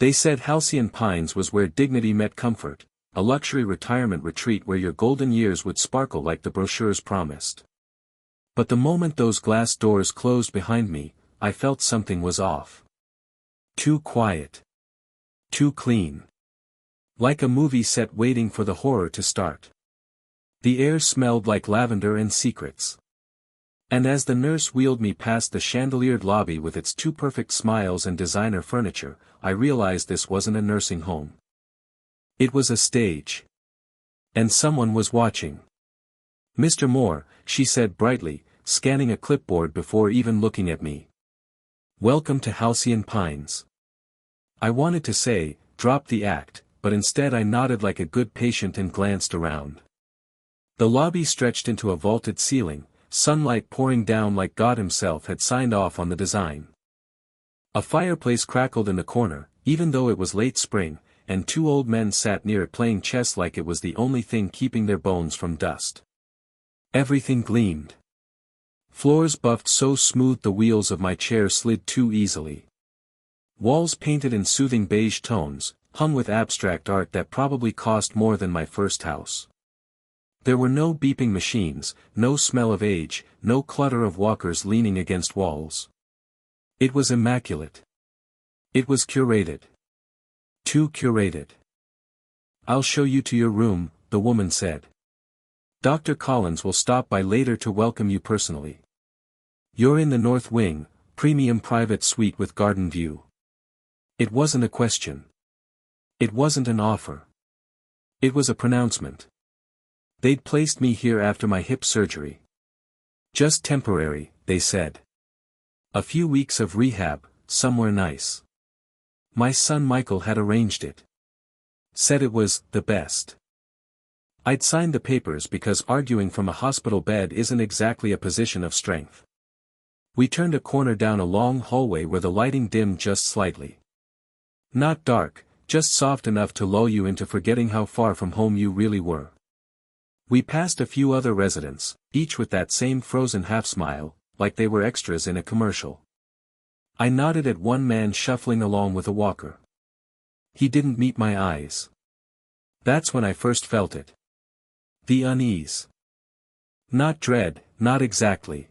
They said Halcyon Pines was where dignity met comfort, a luxury retirement retreat where your golden years would sparkle like the brochures promised. But the moment those glass doors closed behind me, I felt something was off. Too quiet. Too clean. Like a movie set waiting for the horror to start. The air smelled like lavender and secrets. And as the nurse wheeled me past the chandeliered lobby with its two perfect smiles and designer furniture, I realized this wasn't a nursing home. It was a stage. And someone was watching. "Mr. Moore," she said brightly, scanning a clipboard before even looking at me. "Welcome to Halcyon Pines." I wanted to say, "Drop the act," but instead I nodded like a good patient and glanced around. The lobby stretched into a vaulted ceiling, sunlight pouring down like God himself had signed off on the design. A fireplace crackled in the corner, even though it was late spring, and two old men sat near it playing chess like it was the only thing keeping their bones from dust. Everything gleamed. Floors buffed so smooth the wheels of my chair slid too easily. Walls painted in soothing beige tones, hung with abstract art that probably cost more than my first house. There were no beeping machines, no smell of age, no clutter of walkers leaning against walls. It was immaculate. It was curated. Too curated. "I'll show you to your room," the woman said. "Dr. Collins will stop by later to welcome you personally. You're in the North Wing, premium private suite with garden view." It wasn't a question. It wasn't an offer. It was a pronouncement. They'd placed me here after my hip surgery. "Just temporary," they said. "A few weeks of rehab, somewhere nice." My son Michael had arranged it. Said it was the best. I'd signed the papers because arguing from a hospital bed isn't exactly a position of strength. We turned a corner down a long hallway where the lighting dimmed just slightly. Not dark, just soft enough to lull you into forgetting how far from home you really were. We passed a few other residents, each with that same frozen half-smile, like they were extras in a commercial. I nodded at one man shuffling along with a walker. He didn't meet my eyes. That's when I first felt it. The unease. Not dread, not exactly.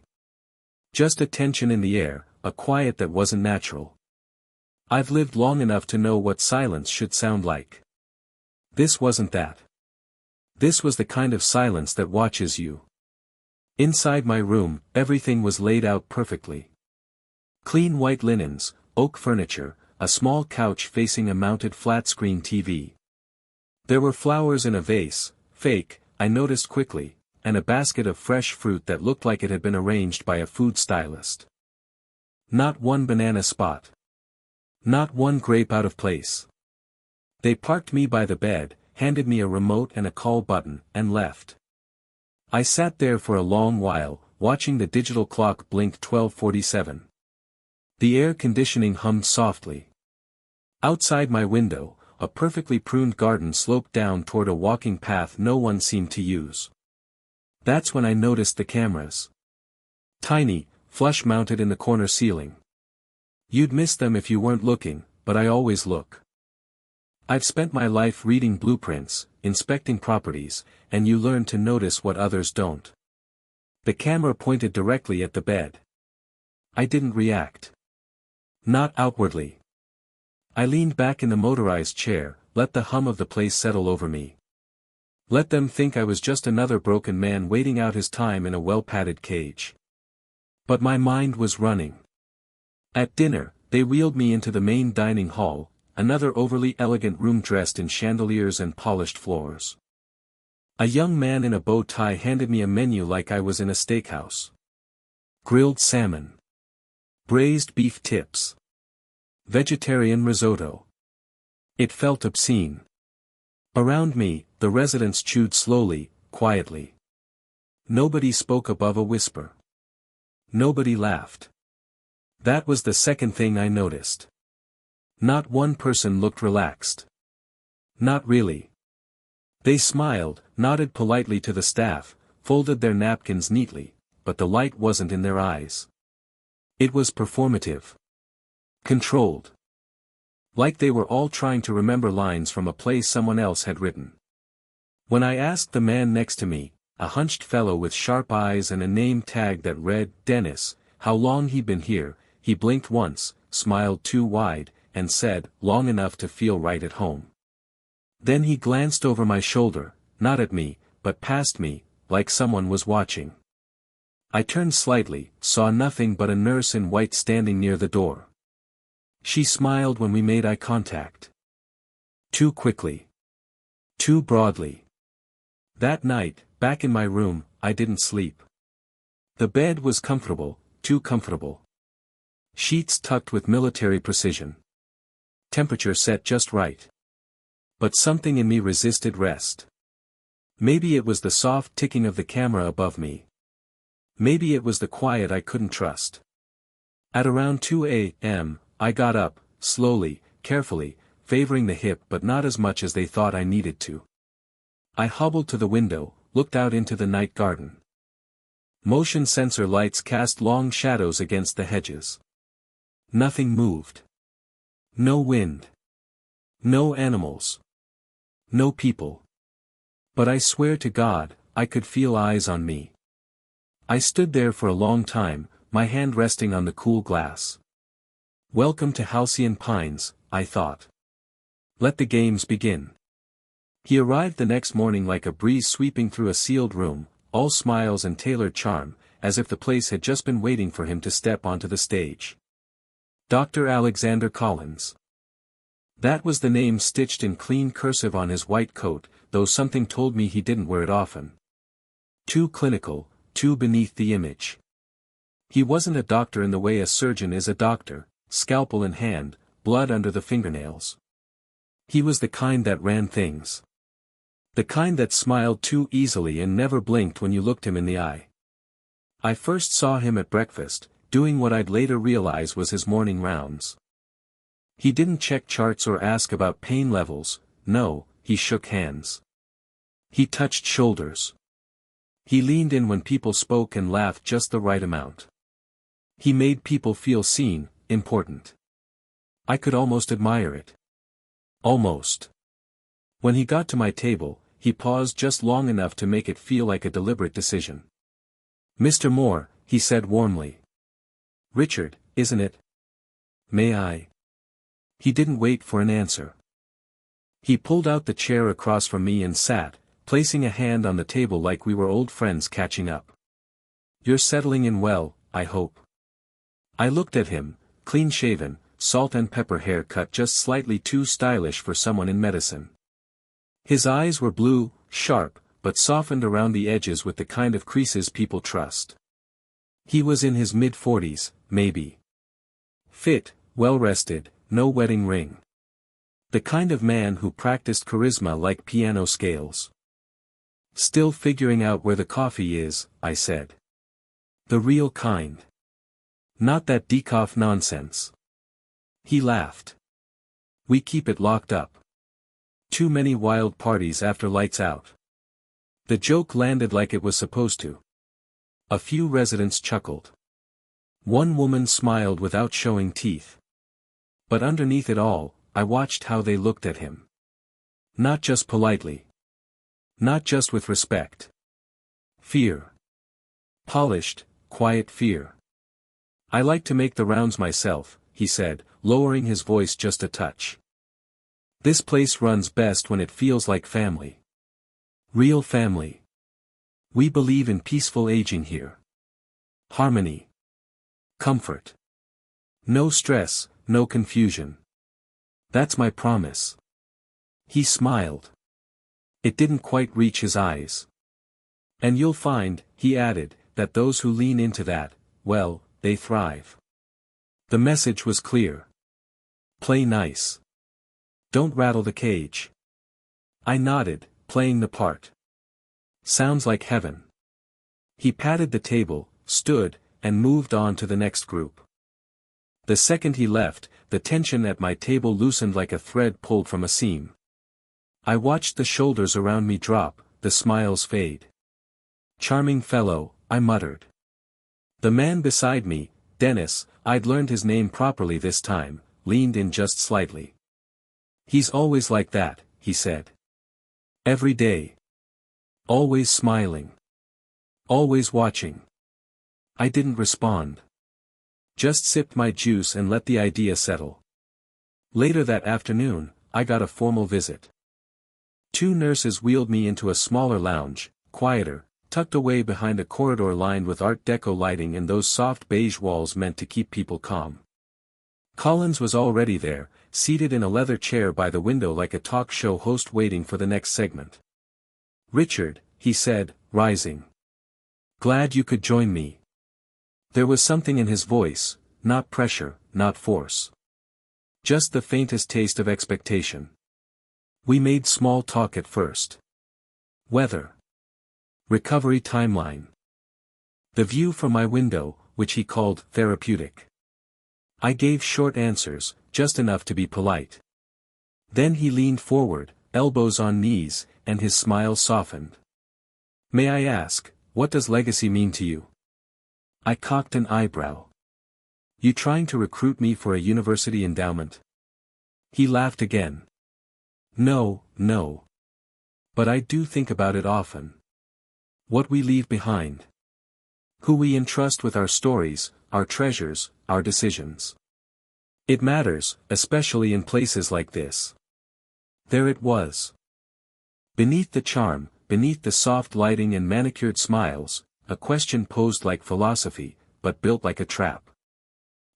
Just a tension in the air, a quiet that wasn't natural. I've lived long enough to know what silence should sound like. This wasn't that. This was the kind of silence that watches you. Inside my room, everything was laid out perfectly. Clean white linens, oak furniture, a small couch facing a mounted flat-screen TV. There were flowers in a vase, fake, I noticed quickly, and a basket of fresh fruit that looked like it had been arranged by a food stylist. Not one banana spot. Not one grape out of place. They parked me by the bed, handed me a remote and a call button, and left. I sat there for a long while, watching the digital clock blink 12:47. The air conditioning hummed softly. Outside my window, a perfectly pruned garden sloped down toward a walking path no one seemed to use. That's when I noticed the cameras. Tiny, flush-mounted in the corner ceiling. You'd miss them if you weren't looking, but I always look. I've spent my life reading blueprints, inspecting properties, and you learn to notice what others don't. The camera pointed directly at the bed. I didn't react. Not outwardly. I leaned back in the motorized chair, let the hum of the place settle over me. Let them think I was just another broken man waiting out his time in a well-padded cage. But my mind was running. At dinner, they wheeled me into the main dining hall, another overly elegant room dressed in chandeliers and polished floors. A young man in a bow tie handed me a menu like I was in a steakhouse. Grilled salmon. Braised beef tips. Vegetarian risotto. It felt obscene. Around me, the residents chewed slowly, quietly. Nobody spoke above a whisper. Nobody laughed. That was the second thing I noticed. Not one person looked relaxed. Not really. They smiled, nodded politely to the staff, folded their napkins neatly, but the light wasn't in their eyes. It was performative. Controlled. Like they were all trying to remember lines from a play someone else had written. When I asked the man next to me, a hunched fellow with sharp eyes and a name tag that read, Dennis, how long he'd been here, he blinked once, smiled too wide, and said, long enough to feel right at home. Then he glanced over my shoulder, not at me, but past me, like someone was watching. I turned slightly, saw nothing but a nurse in white standing near the door. She smiled when we made eye contact. Too quickly. Too broadly. That night, back in my room, I didn't sleep. The bed was comfortable, too comfortable. Sheets tucked with military precision. Temperature set just right. But something in me resisted rest. Maybe it was the soft ticking of the camera above me. Maybe it was the quiet I couldn't trust. At around 2 a.m., I got up, slowly, carefully, favoring the hip but not as much as they thought I needed to. I hobbled to the window, looked out into the night garden. Motion sensor lights cast long shadows against the hedges. Nothing moved. No wind. No animals. No people. But I swear to God, I could feel eyes on me. I stood there for a long time, my hand resting on the cool glass. Welcome to Halcyon Pines, I thought. Let the games begin. He arrived the next morning like a breeze sweeping through a sealed room, all smiles and tailored charm, as if the place had just been waiting for him to step onto the stage. Dr. Alexander Collins. That was the name stitched in clean cursive on his white coat, though something told me he didn't wear it often. Too clinical, too beneath the image. He wasn't a doctor in the way a surgeon is a doctor, scalpel in hand, blood under the fingernails. He was the kind that ran things. The kind that smiled too easily and never blinked when you looked him in the eye. I first saw him at breakfast, doing what I'd later realize was his morning rounds. He didn't check charts or ask about pain levels, no, he shook hands. He touched shoulders. He leaned in when people spoke and laughed just the right amount. He made people feel seen, important. I could almost admire it. Almost. When he got to my table, he paused just long enough to make it feel like a deliberate decision. Mr. Moore, he said warmly. Richard, isn't it? May I? He didn't wait for an answer. He pulled out the chair across from me and sat, placing a hand on the table like we were old friends catching up. You're settling in well, I hope. I looked at him, clean-shaven, salt and pepper hair cut just slightly too stylish for someone in medicine. His eyes were blue, sharp, but softened around the edges with the kind of creases people trust. He was in his mid-40s, maybe. Fit, well-rested, no wedding ring. The kind of man who practiced charisma like piano scales. Still figuring out where the coffee is, I said. The real kind. Not that decaf nonsense. He laughed. We keep it locked up. Too many wild parties after lights out. The joke landed like it was supposed to. A few residents chuckled. One woman smiled without showing teeth. But underneath it all, I watched how they looked at him. Not just politely. Not just with respect. Fear. Polished, quiet fear. I like to make the rounds myself, he said, lowering his voice just a touch. This place runs best when it feels like family. Real family. We believe in peaceful aging here. Harmony. Comfort. No stress, no confusion. That's my promise. He smiled. It didn't quite reach his eyes. And you'll find, he added, that those who lean into that, well, they thrive. The message was clear. Play nice. Don't rattle the cage. I nodded, playing the part. Sounds like heaven. He patted the table, stood, and moved on to the next group. The second he left, the tension at my table loosened like a thread pulled from a seam. I watched the shoulders around me drop, the smiles fade. Charming fellow, I muttered. The man beside me, Dennis, I'd learned his name properly this time, leaned in just slightly. He's always like that, he said. Every day. Always smiling. Always watching. I didn't respond. Just sipped my juice and let the idea settle. Later that afternoon, I got a formal visit. 2 nurses wheeled me into a smaller lounge, quieter, tucked away behind a corridor lined with Art Deco lighting and those soft beige walls meant to keep people calm. Collins was already there, seated in a leather chair by the window like a talk show host waiting for the next segment. "Richard," he said, rising. "Glad you could join me." There was something in his voice, not pressure, not force. Just the faintest taste of expectation. We made small talk at first. Weather. Recovery timeline. The view from my window, which he called therapeutic. I gave short answers, just enough to be polite. Then he leaned forward, elbows on knees, and his smile softened. "May I ask, what does legacy mean to you?" I cocked an eyebrow. "You trying to recruit me for a university endowment?" He laughed again. "No, no. But I do think about it often. What we leave behind. Who we entrust with our stories, our treasures, our decisions. It matters, especially in places like this." There it was. Beneath the charm, beneath the soft lighting and manicured smiles, a question posed like philosophy, but built like a trap.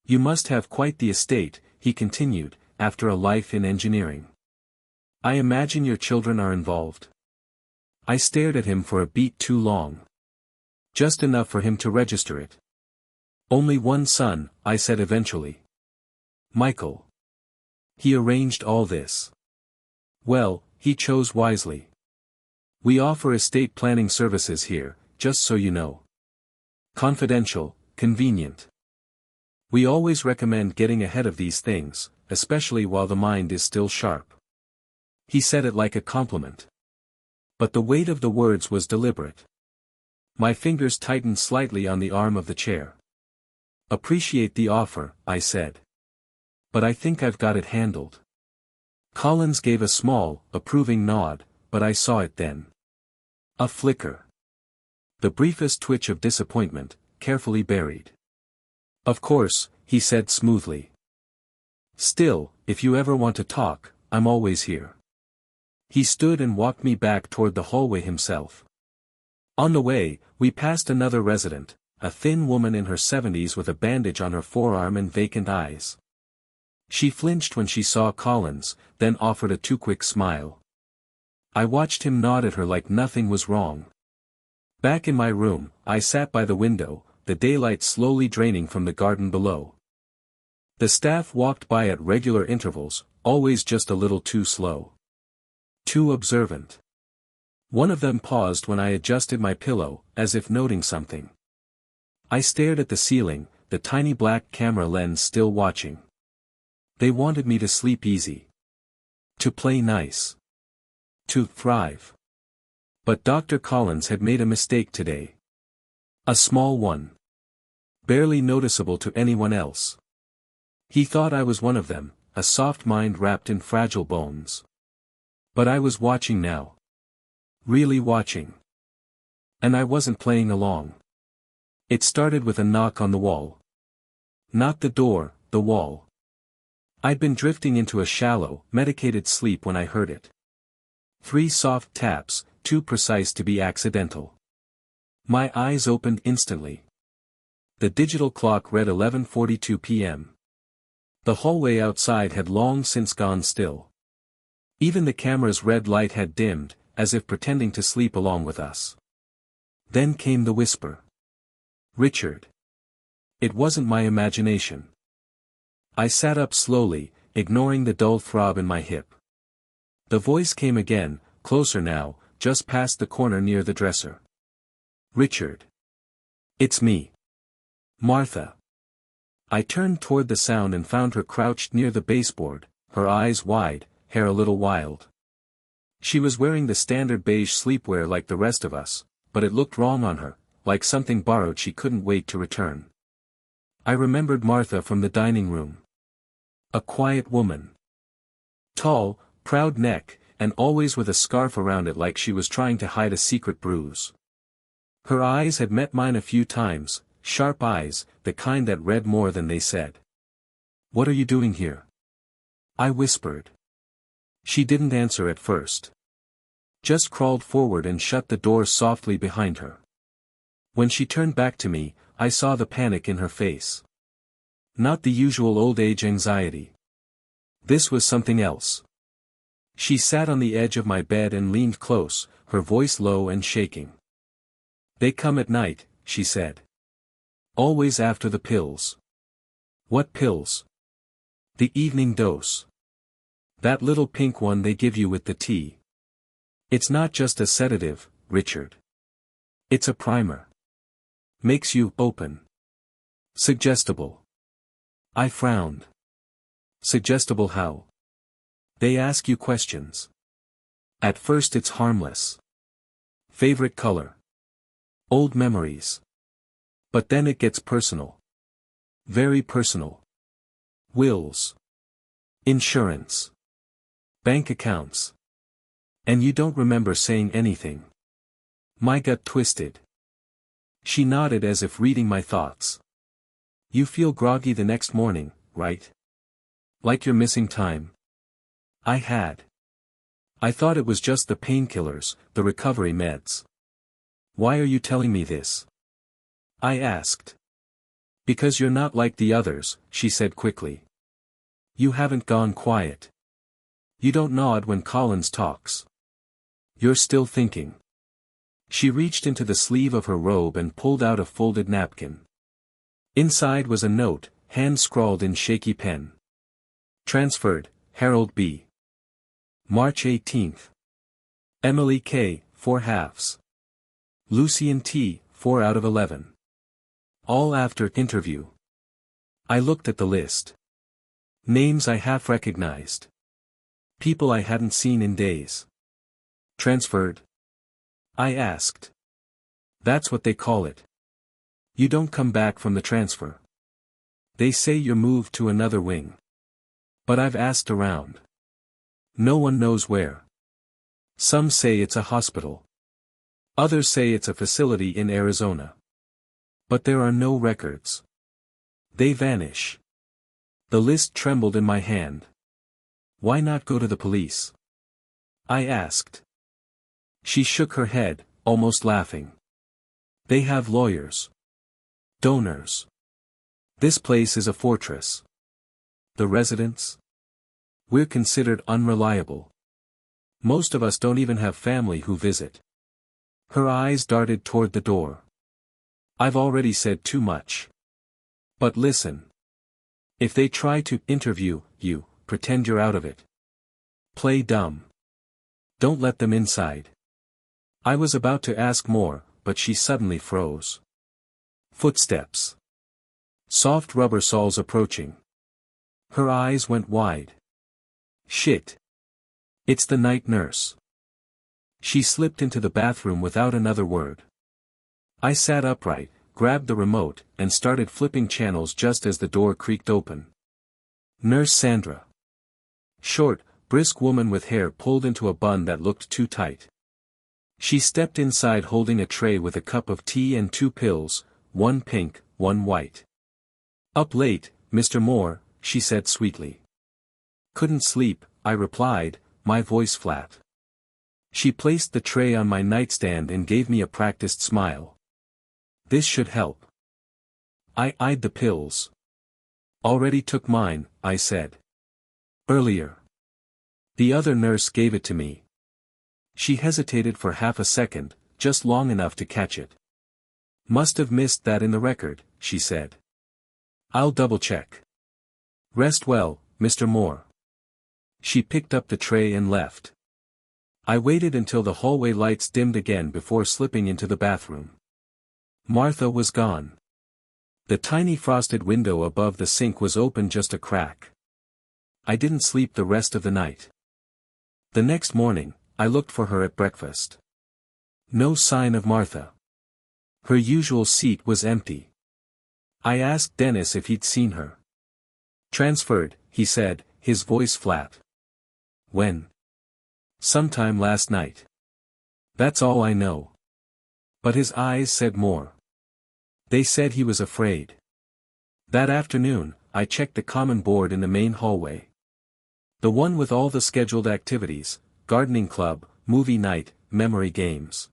"You must have quite the estate," he continued, "after a life in engineering. I imagine your children are involved." I stared at him for a beat too long. Just enough for him to register it. "Only one son," I said eventually. "Michael. He arranged all this." "Well, he chose wisely. We offer estate planning services here, just so you know. Confidential, convenient. We always recommend getting ahead of these things, especially while the mind is still sharp." He said it like a compliment. But the weight of the words was deliberate. My fingers tightened slightly on the arm of the chair. "Appreciate the offer," I said. "But I think I've got it handled." Collins gave a small, approving nod, but I saw it then. A flicker. The briefest twitch of disappointment, carefully buried. "Of course," he said smoothly. "Still, if you ever want to talk, I'm always here." He stood and walked me back toward the hallway himself. On the way, we passed another resident, a thin woman in her 70s with a bandage on her forearm and vacant eyes. She flinched when she saw Collins, then offered a too quick smile. I watched him nod at her like nothing was wrong. Back in my room, I sat by the window, the daylight slowly draining from the garden below. The staff walked by at regular intervals, always just a little too slow. Too observant. One of them paused when I adjusted my pillow, as if noting something. I stared at the ceiling, the tiny black camera lens still watching. They wanted me to sleep easy. To play nice. To thrive. But Dr. Collins had made a mistake today. A small one. Barely noticeable to anyone else. He thought I was one of them, a soft mind wrapped in fragile bones. But I was watching now. Really watching. And I wasn't playing along. It started with a knock on the wall. Not the door, the wall. I'd been drifting into a shallow, medicated sleep when I heard it. 3 soft taps, too precise to be accidental. My eyes opened instantly. The digital clock read 11:42 p.m. The hallway outside had long since gone still. Even the camera's red light had dimmed, as if pretending to sleep along with us. Then came the whisper. "Richard." It wasn't my imagination. I sat up slowly, ignoring the dull throb in my hip. The voice came again, closer now, just past the corner near the dresser. "Richard. It's me. Martha." I turned toward the sound and found her crouched near the baseboard, her eyes wide, hair a little wild. She was wearing the standard beige sleepwear like the rest of us, but it looked wrong on her, like something borrowed she couldn't wait to return. I remembered Martha from the dining room. A quiet woman. Tall, proud neck, and always with a scarf around it like she was trying to hide a secret bruise. Her eyes had met mine a few times, sharp eyes, the kind that read more than they said. "What are you doing here?" I whispered. She didn't answer at first. Just crawled forward and shut the door softly behind her. When she turned back to me, I saw the panic in her face. Not the usual old age anxiety. This was something else. She sat on the edge of my bed and leaned close, her voice low and shaking. "They come at night," she said. "Always after the pills." "What pills?" "The evening dose. That little pink one they give you with the tea. It's not just a sedative, Richard. It's a primer. Makes you open. Suggestible." I frowned. "Suggestible how?" "They ask you questions. At first it's harmless. Favorite color. Old memories. But then it gets personal. Very personal. Wills. Insurance. Bank accounts. And you don't remember saying anything." My gut twisted. She nodded as if reading my thoughts. "You feel groggy the next morning, right? Like you're missing time?" I had. I thought it was just the painkillers, the recovery meds. "Why are you telling me this?" I asked. "Because you're not like the others," she said quickly. "You haven't gone quiet. You don't nod when Collins talks. You're still thinking." She reached into the sleeve of her robe and pulled out a folded napkin. Inside was a note, hand-scrawled in shaky pen. "Transferred, Harold B. March 18th. Emily K., 4/2. Lucian T., 4 out of 11. All after interview." I looked at the list. Names I half recognized. People I hadn't seen in days. "Transferred?" I asked. "That's what they call it. You don't come back from the transfer. They say you're moved to another wing. But I've asked around. No one knows where. Some say it's a hospital. Others say it's a facility in Arizona. But there are no records. They vanish." The list trembled in my hand. "Why not go to the police?" I asked. She shook her head, almost laughing. "They have lawyers. Donors. This place is a fortress. The residents? We're considered unreliable. Most of us don't even have family who visit." Her eyes darted toward the door. "I've already said too much. But listen. If they try to interview you, pretend you're out of it. Play dumb. Don't let them inside." I was about to ask more, but she suddenly froze. Footsteps. Soft rubber soles approaching. Her eyes went wide. "Shit. It's the night nurse." She slipped into the bathroom without another word. I sat upright, grabbed the remote, and started flipping channels just as the door creaked open. Nurse Sandra. Short, brisk woman with hair pulled into a bun that looked too tight. She stepped inside holding a tray with a cup of tea and 2 pills, one pink, one white. "Up late, Mr. Moore," she said sweetly. "Couldn't sleep," I replied, my voice flat. She placed the tray on my nightstand and gave me a practiced smile. "This should help." I eyed the pills. "Already took mine," I said. "Earlier. The other nurse gave it to me." She hesitated for half a second, just long enough to catch it. "Must have missed that in the record," she said. "I'll double-check. Rest well, Mr. Moore." She picked up the tray and left. I waited until the hallway lights dimmed again before slipping into the bathroom. Martha was gone. The tiny frosted window above the sink was open just a crack. I didn't sleep the rest of the night. The next morning, I looked for her at breakfast. No sign of Martha. Her usual seat was empty. I asked Dennis if he'd seen her. "Transferred," he said, his voice flat. When? Sometime last night. That's all I know. But his eyes said more. They said he was afraid. That afternoon, I checked the common board in the main hallway. The one with all the scheduled activities, gardening club, movie night, memory games.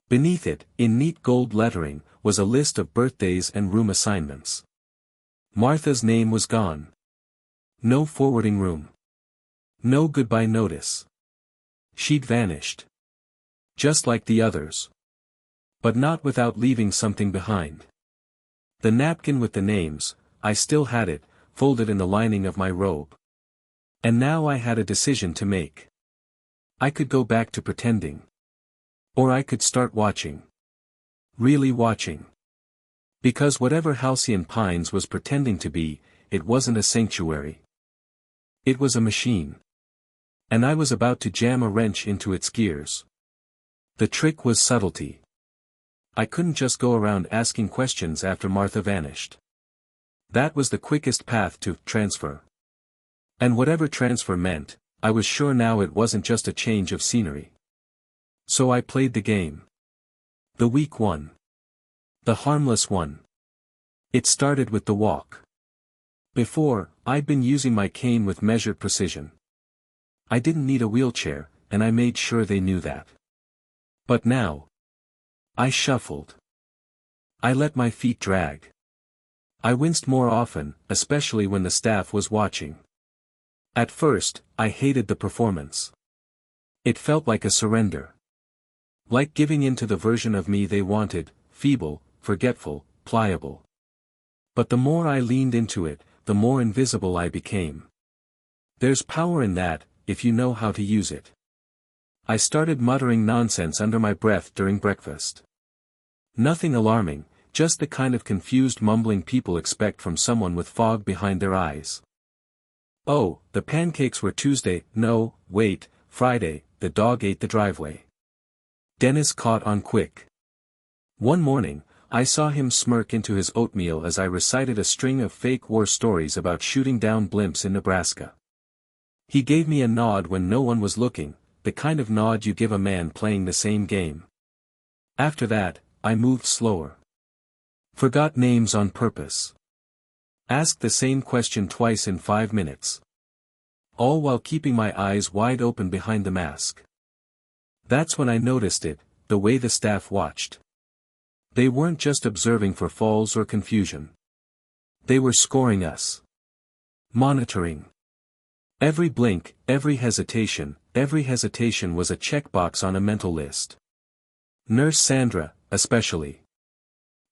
Beneath it, in neat gold lettering, was a list of birthdays and room assignments. Martha's name was gone. No forwarding room. No goodbye notice. She'd vanished. Just like the others. But not without leaving something behind. The napkin with the names, I still had it, folded in the lining of my robe. And now I had a decision to make. I could go back to pretending. Or I could start watching. Really watching. Because whatever Halcyon Pines was pretending to be, it wasn't a sanctuary. It was a machine. And I was about to jam a wrench into its gears. The trick was subtlety. I couldn't just go around asking questions after Martha vanished. That was the quickest path to transfer. And whatever transfer meant, I was sure now it wasn't just a change of scenery. So I played the game. The weak one. The harmless one. It started with the walk. Before, I'd been using my cane with measured precision. I didn't need a wheelchair, and I made sure they knew that. But now, I shuffled. I let my feet drag. I winced more often, especially when the staff was watching. At first, I hated the performance. It felt like a surrender. Like giving in to the version of me they wanted, feeble, forgetful, pliable. But the more I leaned into it, the more invisible I became. There's power in that, if you know how to use it. I started muttering nonsense under my breath during breakfast. Nothing alarming, just the kind of confused mumbling people expect from someone with fog behind their eyes. Oh, the pancakes were Tuesday, no, wait, Friday, the dog ate the driveway. Dennis caught on quick. One morning, I saw him smirk into his oatmeal as I recited a string of fake war stories about shooting down blimps in Nebraska. He gave me a nod when no one was looking, the kind of nod you give a man playing the same game. After that, I moved slower. Forgot names on purpose. Asked the same question twice in 5 minutes. All while keeping my eyes wide open behind the mask. That's when I noticed it, the way the staff watched. They weren't just observing for falls or confusion. They were scoring us. Monitoring. Every blink, every hesitation was a checkbox on a mental list. Nurse Sandra, especially.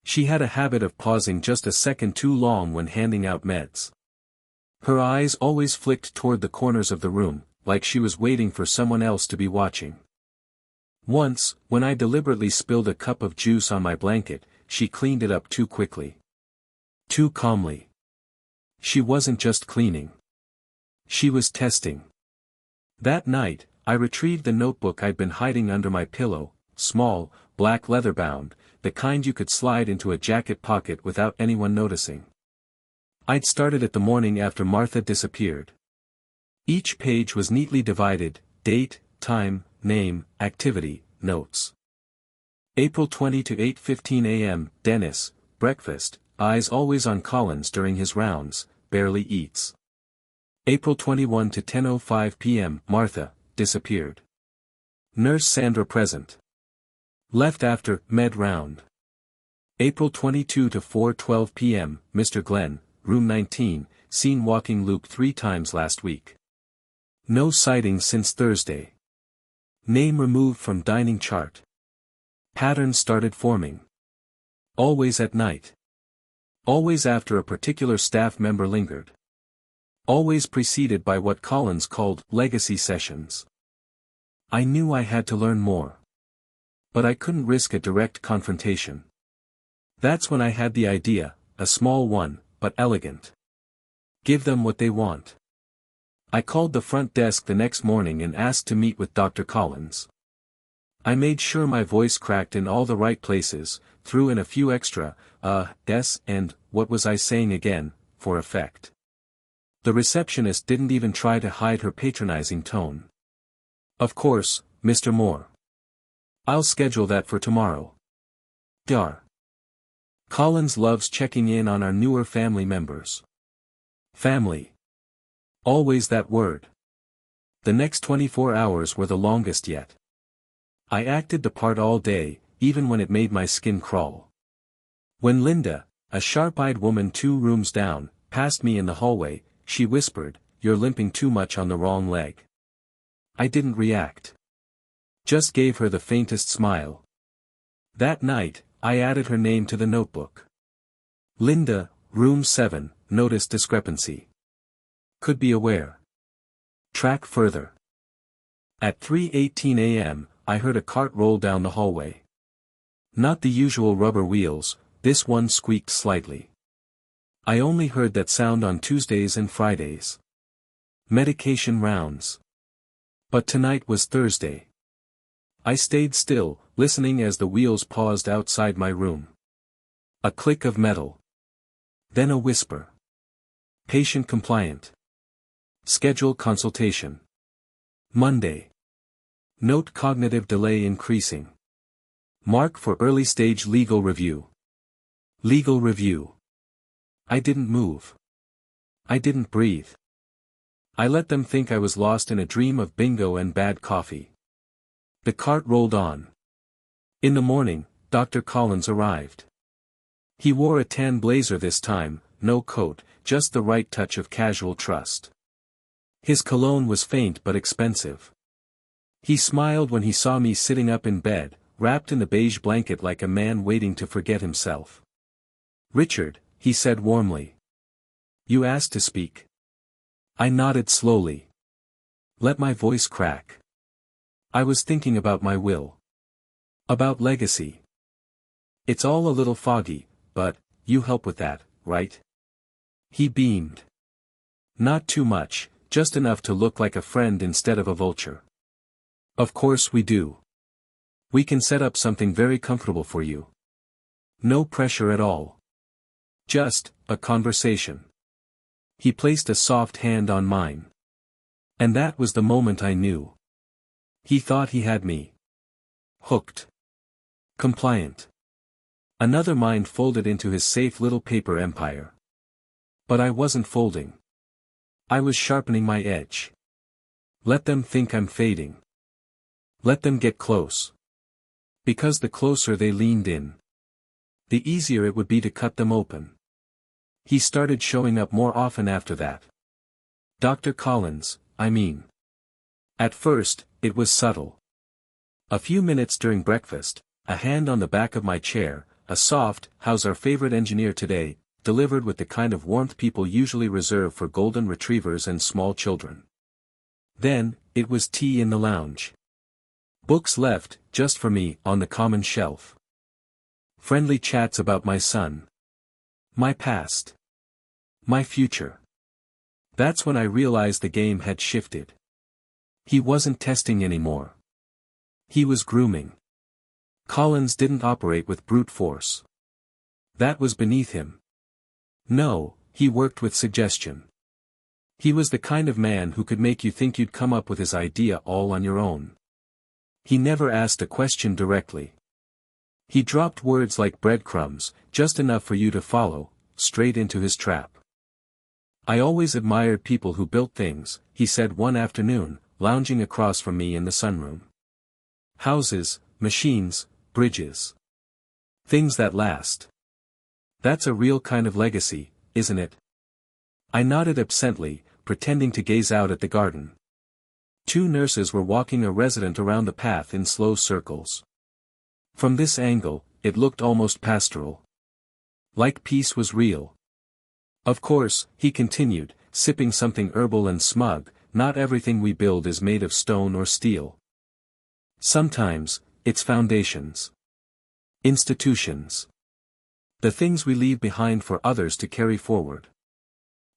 She had a habit of pausing just a second too long when handing out meds. Her eyes always flicked toward the corners of the room, like she was waiting for someone else to be watching. Once, when I deliberately spilled a cup of juice on my blanket, she cleaned it up too quickly. Too calmly. She wasn't just cleaning. She was testing. That night, I retrieved the notebook I'd been hiding under my pillow, small, black leather-bound, the kind you could slide into a jacket pocket without anyone noticing. I'd started it the morning after Martha disappeared. Each page was neatly divided, date, time, name, activity, notes. April 20 to 8:15 a.m., Dennis, breakfast, eyes always on Collins during his rounds, barely eats. April 21 to 10:05 p.m., Martha, disappeared. Nurse Sandra present. Left after med round. April 22 to 4:12 p.m., Mr. Glenn, room 19, seen walking Luke 3 times last week. No sightings since Thursday. Name removed from dining chart. Pattern started forming. Always at night. Always after a particular staff member lingered. Always preceded by what Collins called legacy sessions. I knew I had to learn more. But I couldn't risk a direct confrontation. That's when I had the idea, a small one, but elegant. Give them what they want. I called the front desk the next morning and asked to meet with Dr. Collins. I made sure my voice cracked in all the right places, threw in a few extra, and, what was I saying again, for effect. The receptionist didn't even try to hide her patronizing tone. "Of course, Mr. Moore. I'll schedule that for tomorrow. Dar. Collins loves checking in on our newer family members." Family. Always that word. The next 24 hours were the longest yet. I acted the part all day, even when it made my skin crawl. When Linda, a sharp-eyed woman 2 rooms down, passed me in the hallway, she whispered, "You're limping too much on the wrong leg." I didn't react. Just gave her the faintest smile. That night, I added her name to the notebook. Linda, room 7, noticed discrepancy. Could be aware. Track further. At 3:18 a.m., I heard a cart roll down the hallway. Not the usual rubber wheels, this one squeaked slightly. I only heard that sound on Tuesdays and Fridays. Medication rounds. But tonight was Thursday. I stayed still, listening as the wheels paused outside my room. A click of metal. Then a whisper. Patient compliant. Schedule consultation. Monday. Note cognitive delay increasing. Mark for early stage legal review. Legal review. I didn't move. I didn't breathe. I let them think I was lost in a dream of bingo and bad coffee. The cart rolled on. In the morning, Dr. Collins arrived. He wore a tan blazer this time, no coat, just the right touch of casual trust. His cologne was faint but expensive. He smiled when he saw me sitting up in bed, wrapped in the beige blanket like a man waiting to forget himself. "Richard," he said warmly. "You asked to speak." I nodded slowly. Let my voice crack. I was thinking about my will. About legacy. It's all a little foggy, but, you help with that, right? He beamed. Not too much, just enough to look like a friend instead of a vulture. Of course we do. We can set up something very comfortable for you. No pressure at all. Just, a conversation. He placed a soft hand on mine. And that was the moment I knew. He thought he had me. Hooked. Compliant. Another mind folded into his safe little paper empire. But I wasn't folding. I was sharpening my edge. Let them think I'm fading. Let them get close. Because the closer they leaned in, the easier it would be to cut them open. He started showing up more often after that. Dr. Collins, I mean. At first, it was subtle. A few minutes during breakfast, a hand on the back of my chair, a soft, "How's our favorite engineer today?" delivered with the kind of warmth people usually reserve for golden retrievers and small children. Then, it was tea in the lounge. Books left, just for me, on the common shelf. Friendly chats about my son. My past. My future. That's when I realized the game had shifted. He wasn't testing anymore. He was grooming. Collins didn't operate with brute force. That was beneath him. No, he worked with suggestion. He was the kind of man who could make you think you'd come up with his idea all on your own. He never asked a question directly. He dropped words like breadcrumbs, just enough for you to follow, straight into his trap. I always admired people who built things, he said one afternoon, lounging across from me in the sunroom. Houses, machines, bridges. Things that last. That's a real kind of legacy, isn't it? I nodded absently, pretending to gaze out at the garden. 2 nurses were walking a resident around the path in slow circles. From this angle, it looked almost pastoral. Like peace was real. Of course, he continued, sipping something herbal and smug, not everything we build is made of stone or steel. Sometimes, it's foundations. Institutions. The things we leave behind for others to carry forward.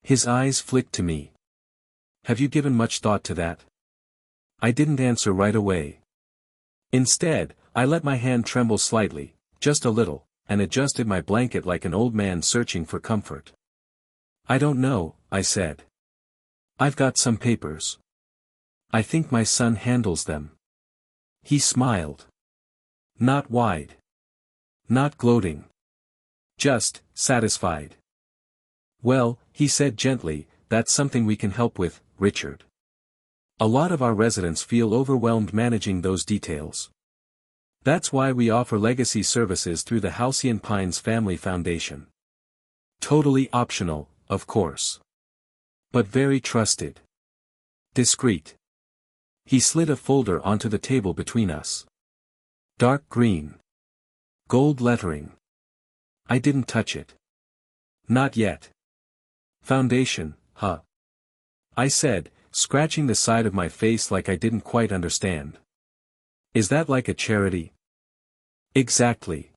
His eyes flicked to me. Have you given much thought to that? I didn't answer right away. Instead, I let my hand tremble slightly, just a little, and adjusted my blanket like an old man searching for comfort. I don't know, I said. I've got some papers. I think my son handles them. He smiled. Not wide. Not gloating. Just satisfied. Well, he said gently, that's something we can help with, Richard. A lot of our residents feel overwhelmed managing those details. That's why we offer legacy services through the Halcyon Pines Family Foundation. Totally optional, of course. But very trusted. Discreet. He slid a folder onto the table between us. Dark green. Gold lettering. I didn't touch it. Not yet. Foundation, huh? I said, scratching the side of my face like I didn't quite understand. Is that like a charity? Exactly.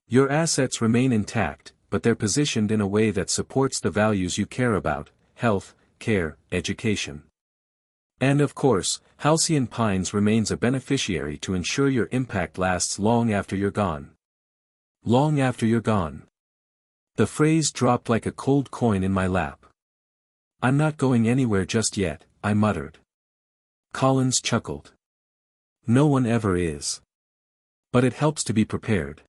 Your assets remain intact, but they're positioned in a way that supports the values you care about: health, care, education. And of course, Halcyon Pines remains a beneficiary to ensure your impact lasts long after you're gone. Long after you're gone. The phrase dropped like a cold coin in my lap. I'm not going anywhere just yet, I muttered. Collins chuckled. No one ever is. But it helps to be prepared.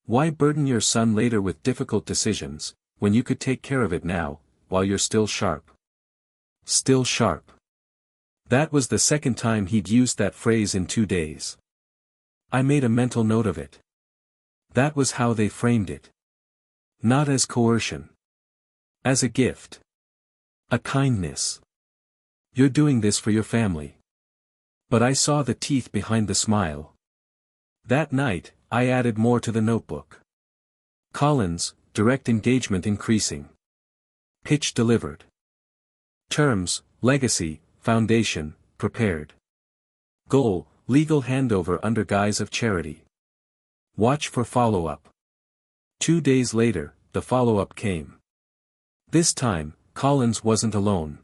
Why burden your son later with difficult decisions, when you could take care of it now, while you're still sharp? Still sharp. That was the second time he'd used that phrase in 2 days. I made a mental note of it. That was how they framed it. Not as coercion. As a gift. A kindness. You're doing this for your family. But I saw the teeth behind the smile. That night, I added more to the notebook. Collins, direct engagement increasing. Pitch delivered. Terms, legacy, foundation, prepared. Goal, legal handover under guise of charity. Watch for follow-up. 2 days later, the follow-up came. This time, Collins wasn't alone.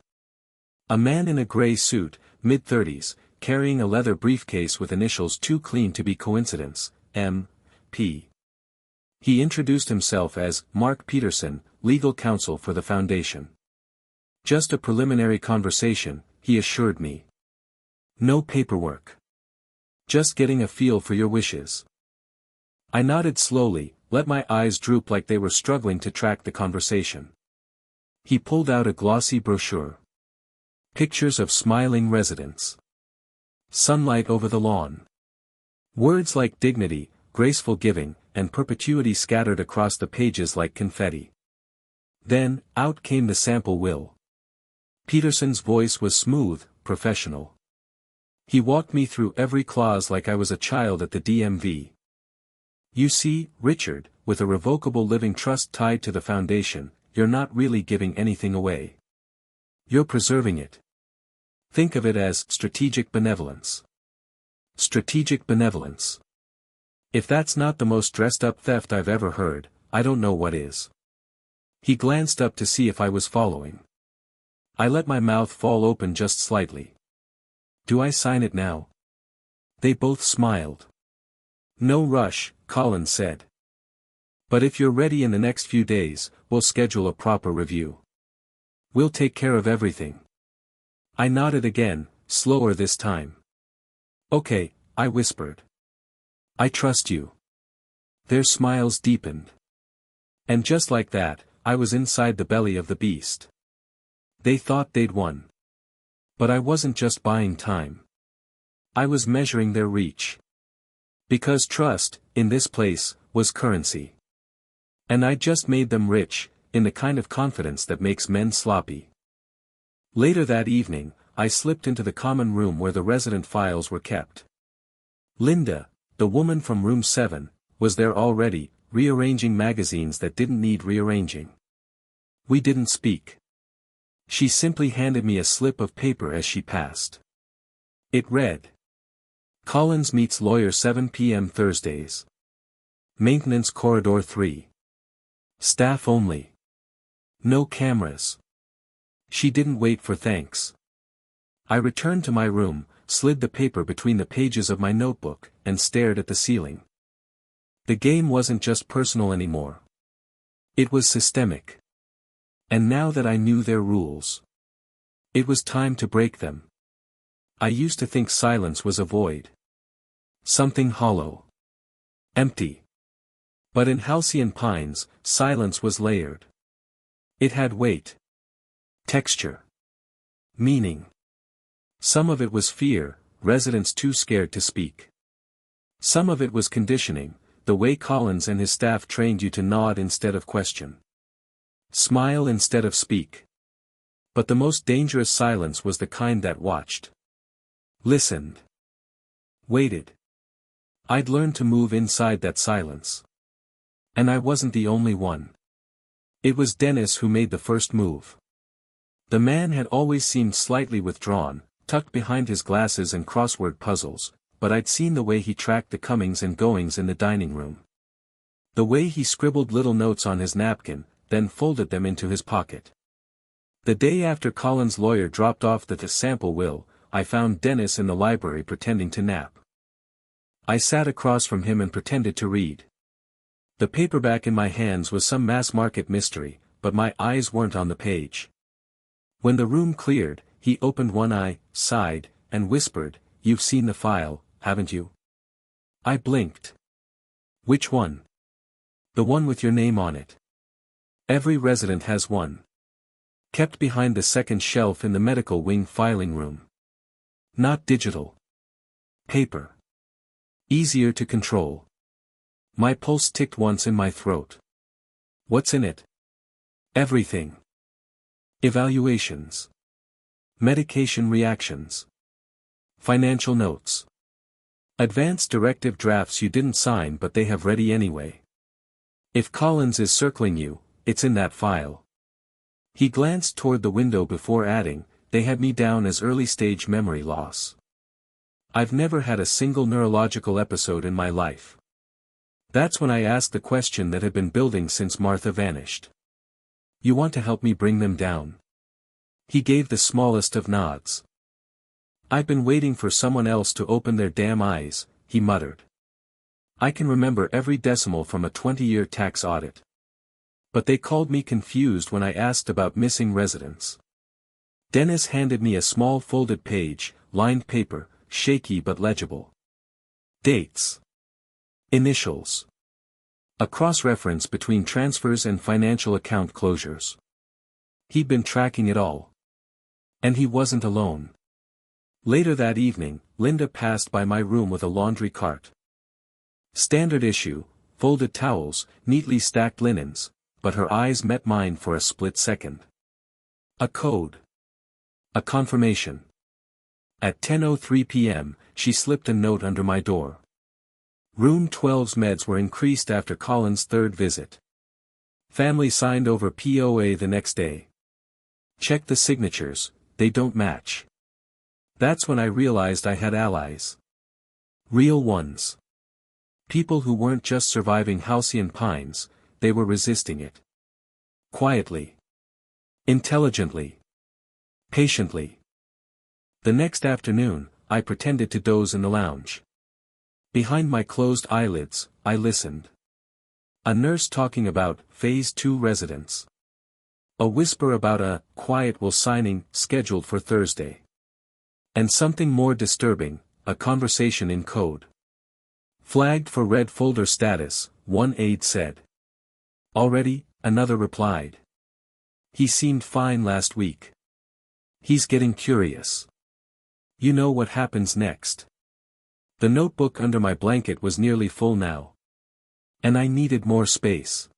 A man in a gray suit, mid-30s, carrying a leather briefcase with initials too clean to be coincidence, M.P. He introduced himself as Mark Peterson, legal counsel for the foundation. Just a preliminary conversation, he assured me. No paperwork. Just getting a feel for your wishes. I nodded slowly, let my eyes droop like they were struggling to track the conversation. He pulled out a glossy brochure. Pictures of smiling residents. Sunlight over the lawn. Words like dignity, graceful giving, and perpetuity scattered across the pages like confetti. Then, out came the sample will. Peterson's voice was smooth, professional. He walked me through every clause like I was a child at the DMV. You see, Richard, with a revocable living trust tied to the foundation, you're not really giving anything away. You're preserving it. Think of it as strategic benevolence. Strategic benevolence. If that's not the most dressed-up theft I've ever heard, I don't know what is. He glanced up to see if I was following. I let my mouth fall open just slightly. Do I sign it now? They both smiled. No rush, Collins said. But if you're ready in the next few days, we'll schedule a proper review. We'll take care of everything. I nodded again, slower this time. Okay, I whispered. I trust you. Their smiles deepened. And just like that, I was inside the belly of the beast. They thought they'd won. But I wasn't just buying time. I was measuring their reach. Because trust, in this place, was currency. And I just made them rich, in the kind of confidence that makes men sloppy. Later that evening, I slipped into the common room where the resident files were kept. Linda, the woman from room 7, was there already, rearranging magazines that didn't need rearranging. We didn't speak. She simply handed me a slip of paper as she passed. It read. Collins meets lawyer 7 p.m. Thursdays. Maintenance Corridor 3. Staff only. No cameras. She didn't wait for thanks. I returned to my room, slid the paper between the pages of my notebook, and stared at the ceiling. The game wasn't just personal anymore. It was systemic. And now that I knew their rules, It was time to break them. I used to think silence was a void. Something hollow. Empty. But in Halcyon Pines, silence was layered. It had weight. Texture. Meaning. Some of it was fear, residents too scared to speak. Some of it was conditioning, the way Collins and his staff trained you to nod instead of question. Smile instead of speak. But the most dangerous silence was the kind that watched. Listened. Waited. I'd learned to move inside that silence. And I wasn't the only one. It was Dennis who made the first move. The man had always seemed slightly withdrawn, tucked behind his glasses and crossword puzzles, but I'd seen the way he tracked the comings and goings in the dining room. The way he scribbled little notes on his napkin, then folded them into his pocket. The day after Collins' lawyer dropped off the sample will, I found Dennis in the library pretending to nap. I sat across from him and pretended to read. The paperback in my hands was some mass-market mystery, but my eyes weren't on the page. When the room cleared, he opened one eye, sighed, and whispered, "You've seen the file, haven't you?" I blinked. "Which one?" "The one with your name on it. Every resident has one. Kept behind the second shelf in the medical wing filing room. Not digital. Paper. Easier to control." My pulse ticked once in my throat. "What's in it?" "Everything. Evaluations. Medication reactions. Financial notes. Advance directive drafts you didn't sign but they have ready anyway. If Collins is circling you, it's in that file." He glanced toward the window before adding, "They had me down as early-stage memory loss. I've never had a single neurological episode in my life." That's when I asked the question that had been building since Martha vanished. "You want to help me bring them down?" He gave the smallest of nods. "I've been waiting for someone else to open their damn eyes," he muttered. "I can remember every decimal from a 20-year tax audit. But they called me confused when I asked about missing residents." Dennis handed me a small folded page, lined paper, shaky but legible. Dates. Initials. A cross-reference between transfers and financial account closures. He'd been tracking it all. And he wasn't alone. Later that evening, Linda passed by my room with a laundry cart. Standard issue, folded towels, neatly stacked linens, but her eyes met mine for a split second. A code. A confirmation. At 10:03 p.m., she slipped a note under my door. Room 12's meds were increased after Collins' third visit. Family signed over POA the next day. Check the signatures, they don't match. That's when I realized I had allies. Real ones. People who weren't just surviving Halcyon Pines, they were resisting it. Quietly. Intelligently. Patiently. The next afternoon, I pretended to doze in the lounge. Behind my closed eyelids, I listened. A nurse talking about Phase 2 residents. A whisper about a quiet will signing scheduled for Thursday. And something more disturbing, a conversation in code. Flagged for red folder status, one aide said. Already, another replied. He seemed fine last week. He's getting curious. You know what happens next. The notebook under my blanket was nearly full now. And I needed more space.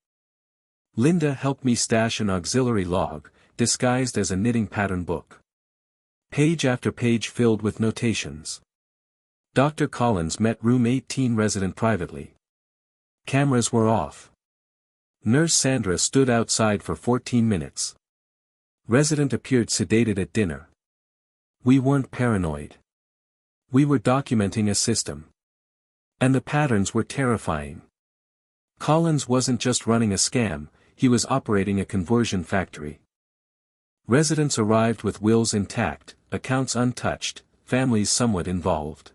Linda helped me stash an auxiliary log, disguised as a knitting pattern book. Page after page filled with notations. Dr. Collins met room 18 resident privately. Cameras were off. Nurse Sandra stood outside for 14 minutes. Resident appeared sedated at dinner. We weren't paranoid. We were documenting a system. And the patterns were terrifying. Collins wasn't just running a scam, he was operating a conversion factory. Residents arrived with wills intact, accounts untouched, families somewhat involved.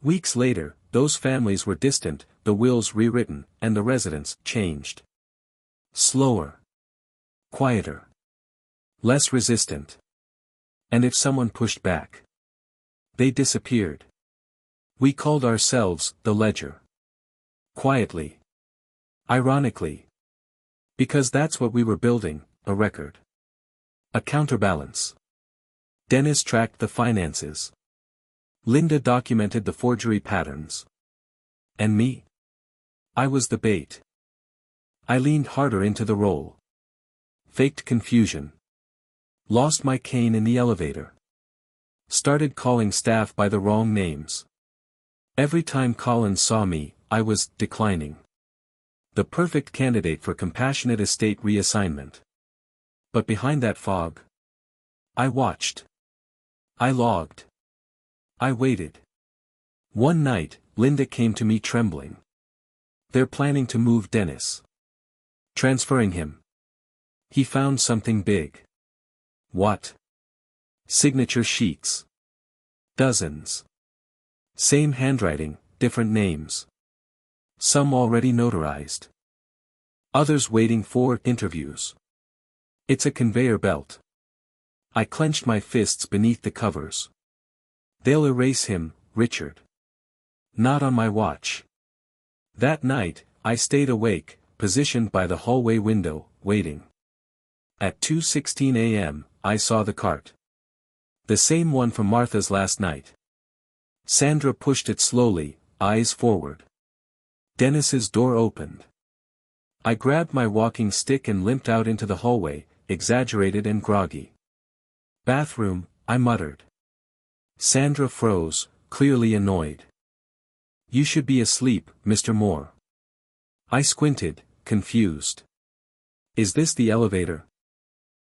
Weeks later, those families were distant, the wills rewritten, and the residents changed. Slower. Quieter. Less resistant. And if someone pushed back, they disappeared. We called ourselves the Ledger. Quietly. Ironically. Because that's what we were building, a record. A counterbalance. Dennis tracked the finances. Linda documented the forgery patterns. And me? I was the bait. I leaned harder into the role. Faked confusion. Lost my cane in the elevator. Started calling staff by the wrong names. Every time Collins saw me, I was declining. The perfect candidate for compassionate estate reassignment. But behind that fog, I watched. I logged. I waited. One night, Linda came to me trembling. They're planning to move Dennis. Transferring him. He found something big. What? Signature sheets. Dozens. Same handwriting, different names. Some already notarized. Others waiting for interviews. It's a conveyor belt. I clenched my fists beneath the covers. They'll erase him, Richard. Not on my watch. That night, I stayed awake, positioned by the hallway window, waiting. At 2:16 a.m., I saw the cart. The same one from Martha's last night. Sandra pushed it slowly, eyes forward. Dennis's door opened. I grabbed my walking stick and limped out into the hallway, exaggerated and groggy. Bathroom, I muttered. Sandra froze, clearly annoyed. You should be asleep, Mr. Moore. I squinted, confused. Is this the elevator?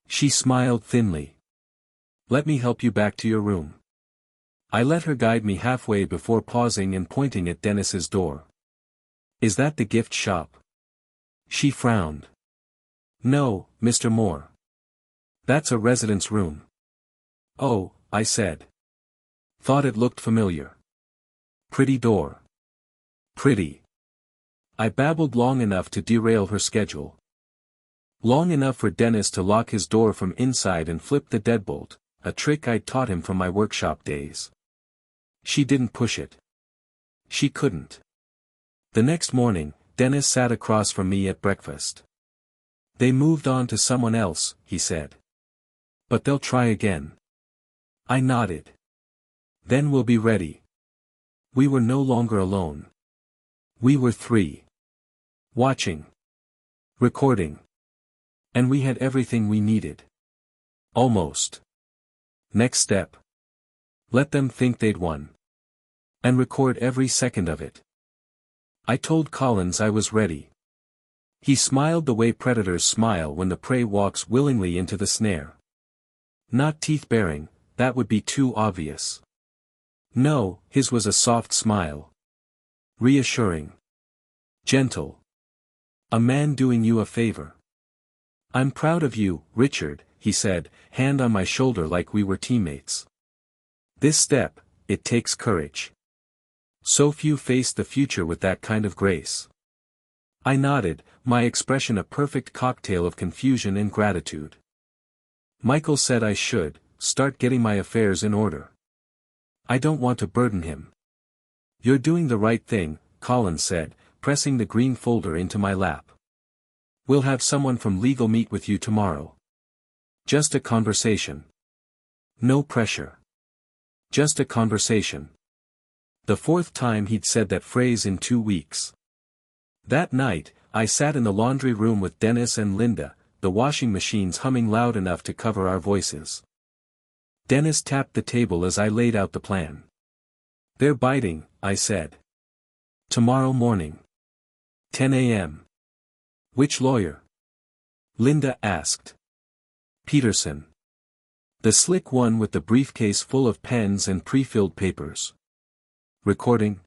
She smiled thinly. Let me help you back to your room. I let her guide me halfway before pausing and pointing at Dennis's door. Is that the gift shop? She frowned. No, Mr. Moore. That's a residence room. Oh, I said. Thought it looked familiar. Pretty door. Pretty. I babbled long enough to derail her schedule. Long enough for Dennis to lock his door from inside and flip the deadbolt, a trick I'd taught him from my workshop days. She didn't push it. She couldn't. The next morning, Dennis sat across from me at breakfast. They moved on to someone else, he said. But they'll try again. I nodded. Then we'll be ready. We were no longer alone. We were three. Watching. Recording. And we had everything we needed. Almost. Next step. Let them think they'd won. And record every second of it. I told Collins I was ready. He smiled the way predators smile when the prey walks willingly into the snare. Not teeth-baring, that would be too obvious. No, his was a soft smile. Reassuring. Gentle. A man doing you a favor. I'm proud of you, Richard, he said, hand on my shoulder like we were teammates. This step, it takes courage. So few face the future with that kind of grace. I nodded, my expression a perfect cocktail of confusion and gratitude. Michael said I should start getting my affairs in order. I don't want to burden him. You're doing the right thing, Collins said, pressing the green folder into my lap. We'll have someone from legal meet with you tomorrow. Just a conversation. No pressure. Just a conversation. The fourth time he'd said that phrase in 2 weeks. That night, I sat in the laundry room with Dennis and Linda, the washing machines humming loud enough to cover our voices. Dennis tapped the table as I laid out the plan. They're biting, I said. Tomorrow morning. 10 a.m. Which lawyer? Linda asked. Peterson. The slick one with the briefcase full of pens and pre-filled papers. Recording?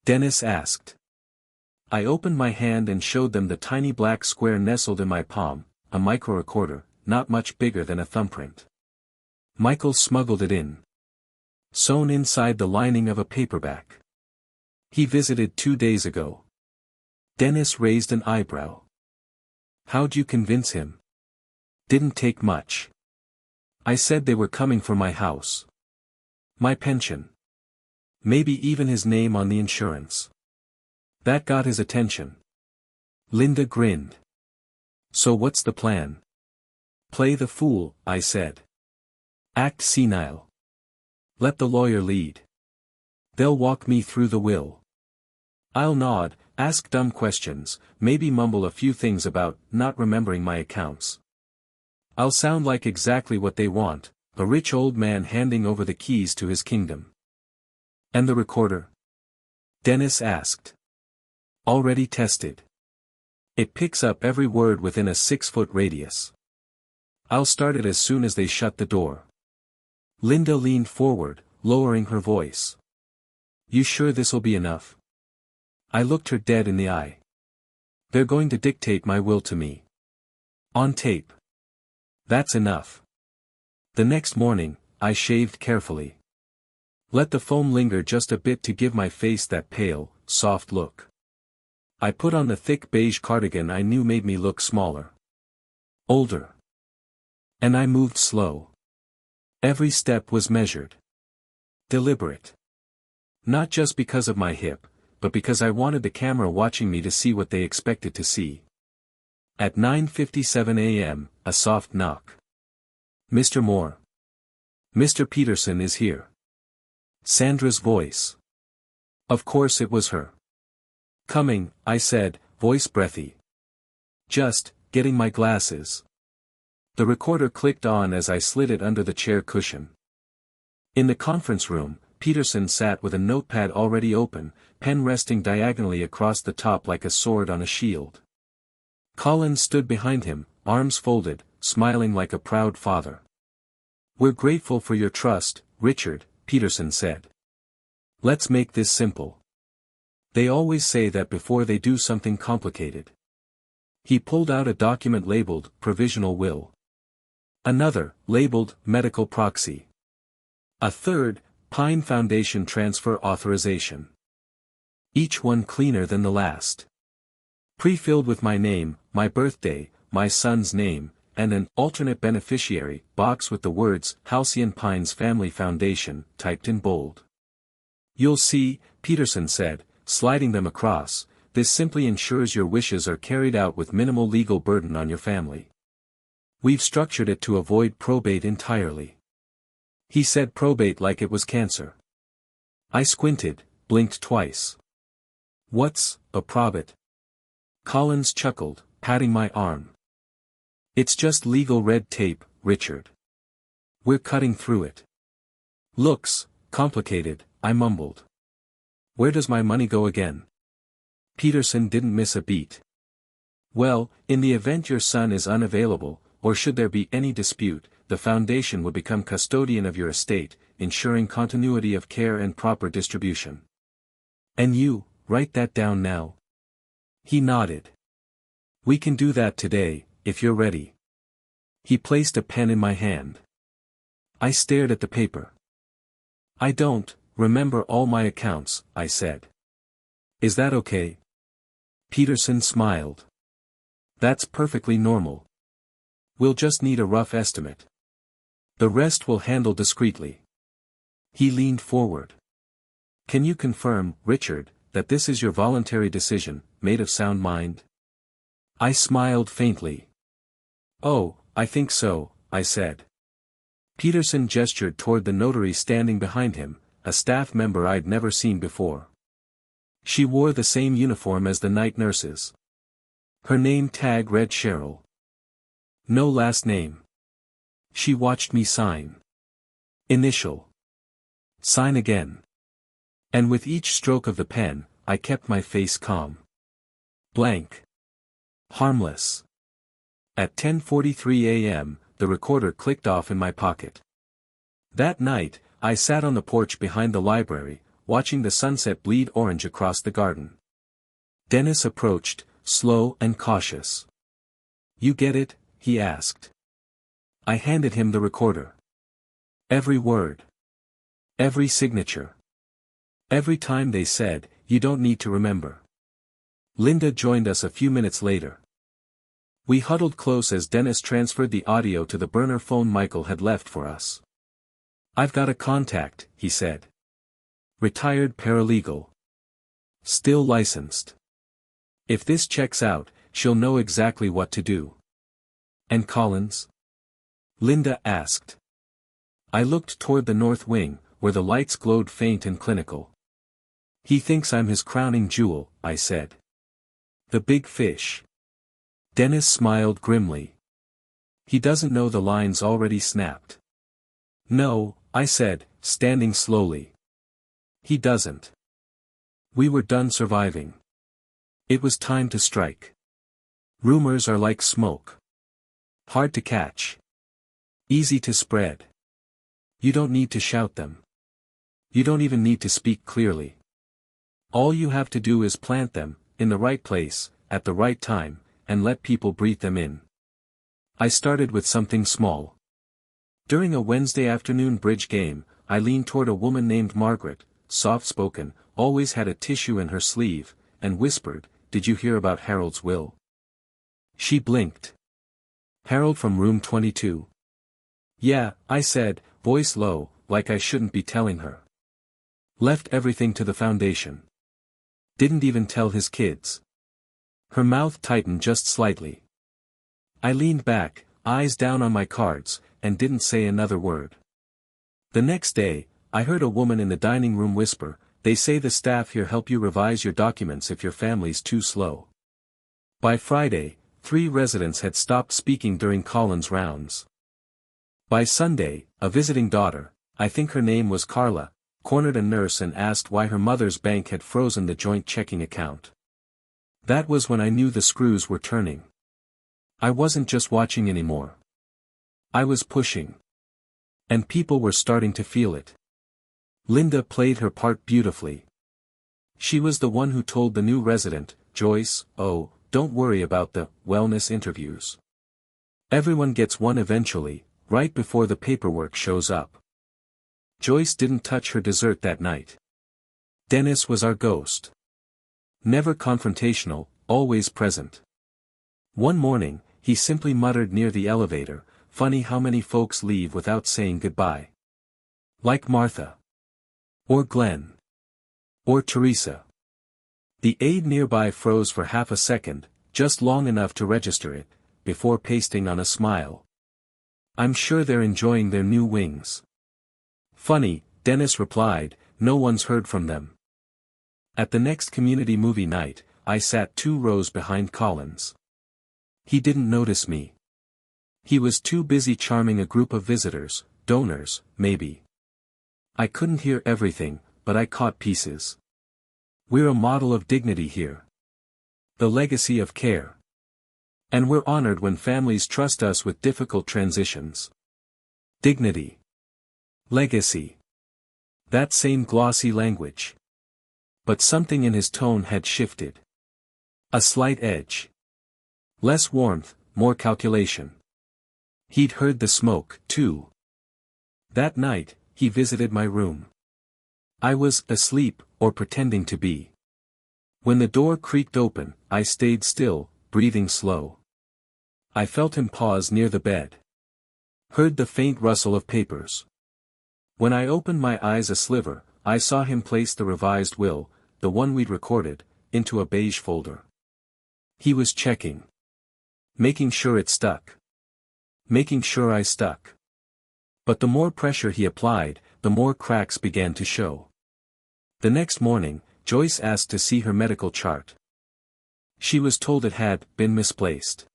Dennis asked. I opened my hand and showed them the tiny black square nestled in my palm, a micro-recorder, not much bigger than a thumbprint. Michael smuggled it in. Sewn inside the lining of a paperback. He visited 2 days ago. Dennis raised an eyebrow. How'd you convince him? Didn't take much. I said they were coming for my house. My pension. Maybe even his name on the insurance. That got his attention. Linda grinned. So what's the plan? Play the fool, I said. Act senile. Let the lawyer lead. They'll walk me through the will. I'll nod, ask dumb questions, maybe mumble a few things about not remembering my accounts. I'll sound like exactly what they want, a rich old man handing over the keys to his kingdom. And the recorder? Dennis asked. Already tested. It picks up every word within a 6-foot radius. I'll start it as soon as they shut the door. Linda leaned forward, lowering her voice. You sure this'll be enough? I looked her dead in the eye. They're going to dictate my will to me. On tape. That's enough. The next morning, I shaved carefully. Let the foam linger just a bit to give my face that pale, soft look. I put on the thick beige cardigan I knew made me look smaller. Older. And I moved slow. Every step was measured. Deliberate. Not just because of my hip, but because I wanted the camera watching me to see what they expected to see. At 9:57 a.m., a soft knock. Mr. Moore. Mr. Peterson is here. Sandra's voice. Of course it was her. Coming, I said, voice breathy. Just, getting my glasses. The recorder clicked on as I slid it under the chair cushion. In the conference room, Peterson sat with a notepad already open, pen resting diagonally across the top like a sword on a shield. Collins stood behind him, arms folded, smiling like a proud father. We're grateful for your trust, Richard, Peterson said. Let's make this simple. They always say that before they do something complicated. He pulled out a document labeled, Provisional Will. Another, labeled, Medical Proxy. A third, Pine Foundation Transfer Authorization. Each one cleaner than the last. Pre-filled with my name, my birthday, my son's name, and an alternate beneficiary box with the words Halcyon Pines Family Foundation typed in bold. You'll see, Peterson said, sliding them across, this simply ensures your wishes are carried out with minimal legal burden on your family. We've structured it to avoid probate entirely. He said probate like it was cancer. I squinted, blinked twice. What's a probate? Collins chuckled, patting my arm. It's just legal red tape, Richard. We're cutting through it. Looks complicated, I mumbled. Where does my money go again? Peterson didn't miss a beat. Well, in the event your son is unavailable, or should there be any dispute, the foundation would become custodian of your estate, ensuring continuity of care and proper distribution. And you, write that down now. He nodded. We can do that today, if you're ready. He placed a pen in my hand. I stared at the paper. I don't remember all my accounts, I said. Is that okay? Peterson smiled. That's perfectly normal. We'll just need a rough estimate. The rest we'll handle discreetly. He leaned forward. Can you confirm, Richard, that this is your voluntary decision, made of sound mind? I smiled faintly. Oh, I think so, I said. Peterson gestured toward the notary standing behind him, a staff member I'd never seen before. She wore the same uniform as the night nurses. Her name tag read Cheryl. No last name. She watched me sign. Initial. Sign again. And with each stroke of the pen, I kept my face calm. Blank. Harmless. At 10:43 a.m., the recorder clicked off in my pocket. That night, I sat on the porch behind the library, watching the sunset bleed orange across the garden. Dennis approached, slow and cautious. You get it? He asked. I handed him the recorder. Every word. Every signature. Every time they said, you don't need to remember. Linda joined us a few minutes later. We huddled close as Dennis transferred the audio to the burner phone Michael had left for us. "I've got a contact," he said. "Retired paralegal. Still licensed. If this checks out, she'll know exactly what to do." "And Collins?" Linda asked. I looked toward the north wing, where the lights glowed faint and clinical. "He thinks I'm his crowning jewel," I said. "The big fish." Dennis smiled grimly. "He doesn't know the line's already snapped." "No," I said, standing slowly. "He doesn't. We were done surviving. It was time to strike. Rumors are like smoke. Hard to catch. Easy to spread. You don't need to shout them. You don't even need to speak clearly. All you have to do is plant them, in the right place, at the right time, and let people breathe them in." I started with something small. During a Wednesday afternoon bridge game, I leaned toward a woman named Margaret, soft-spoken, always had a tissue in her sleeve, and whispered, "Did you hear about Harold's will?" She blinked. "Harold from room 22. "Yeah," I said, voice low, like I shouldn't be telling her. "Left everything to the foundation. Didn't even tell his kids." Her mouth tightened just slightly. I leaned back, eyes down on my cards, and didn't say another word. The next day, I heard a woman in the dining room whisper, "They say the staff here help you revise your documents if your family's too slow." By Friday, 3 residents had stopped speaking during Collins' rounds. By Sunday, a visiting daughter, I think her name was Carla, cornered a nurse and asked why her mother's bank had frozen the joint checking account. That was when I knew the screws were turning. I wasn't just watching anymore. I was pushing. And people were starting to feel it. Linda played her part beautifully. She was the one who told the new resident, Joyce, "Oh, don't worry about the wellness interviews. Everyone gets one eventually, right before the paperwork shows up." Joyce didn't touch her dessert that night. Dennis was our ghost. Never confrontational, always present. One morning, he simply muttered near the elevator, "Funny how many folks leave without saying goodbye. Like Martha. Or Glenn. Or Teresa." The aide nearby froze for half a second, just long enough to register it, before pasting on a smile. "I'm sure they're enjoying their new wings." "Funny," Dennis replied, "no one's heard from them." At the next community movie night, I sat 2 rows behind Collins. He didn't notice me. He was too busy charming a group of visitors, donors, maybe. I couldn't hear everything, but I caught pieces. We're a model of dignity here. The legacy of care. And we're honored when families trust us with difficult transitions. Dignity. Legacy. That same glossy language. But something in his tone had shifted. A slight edge. Less warmth, more calculation. He'd heard the smoke, too. That night, he visited my room. I was asleep, or pretending to be. When the door creaked open, I stayed still, breathing slow. I felt him pause near the bed. Heard the faint rustle of papers. When I opened my eyes a sliver, I saw him place the revised will, the one we'd recorded, into a beige folder. He was checking. Making sure it stuck. Making sure I stuck. But the more pressure he applied, the more cracks began to show. The next morning, Joyce asked to see her medical chart. She was told it had been misplaced.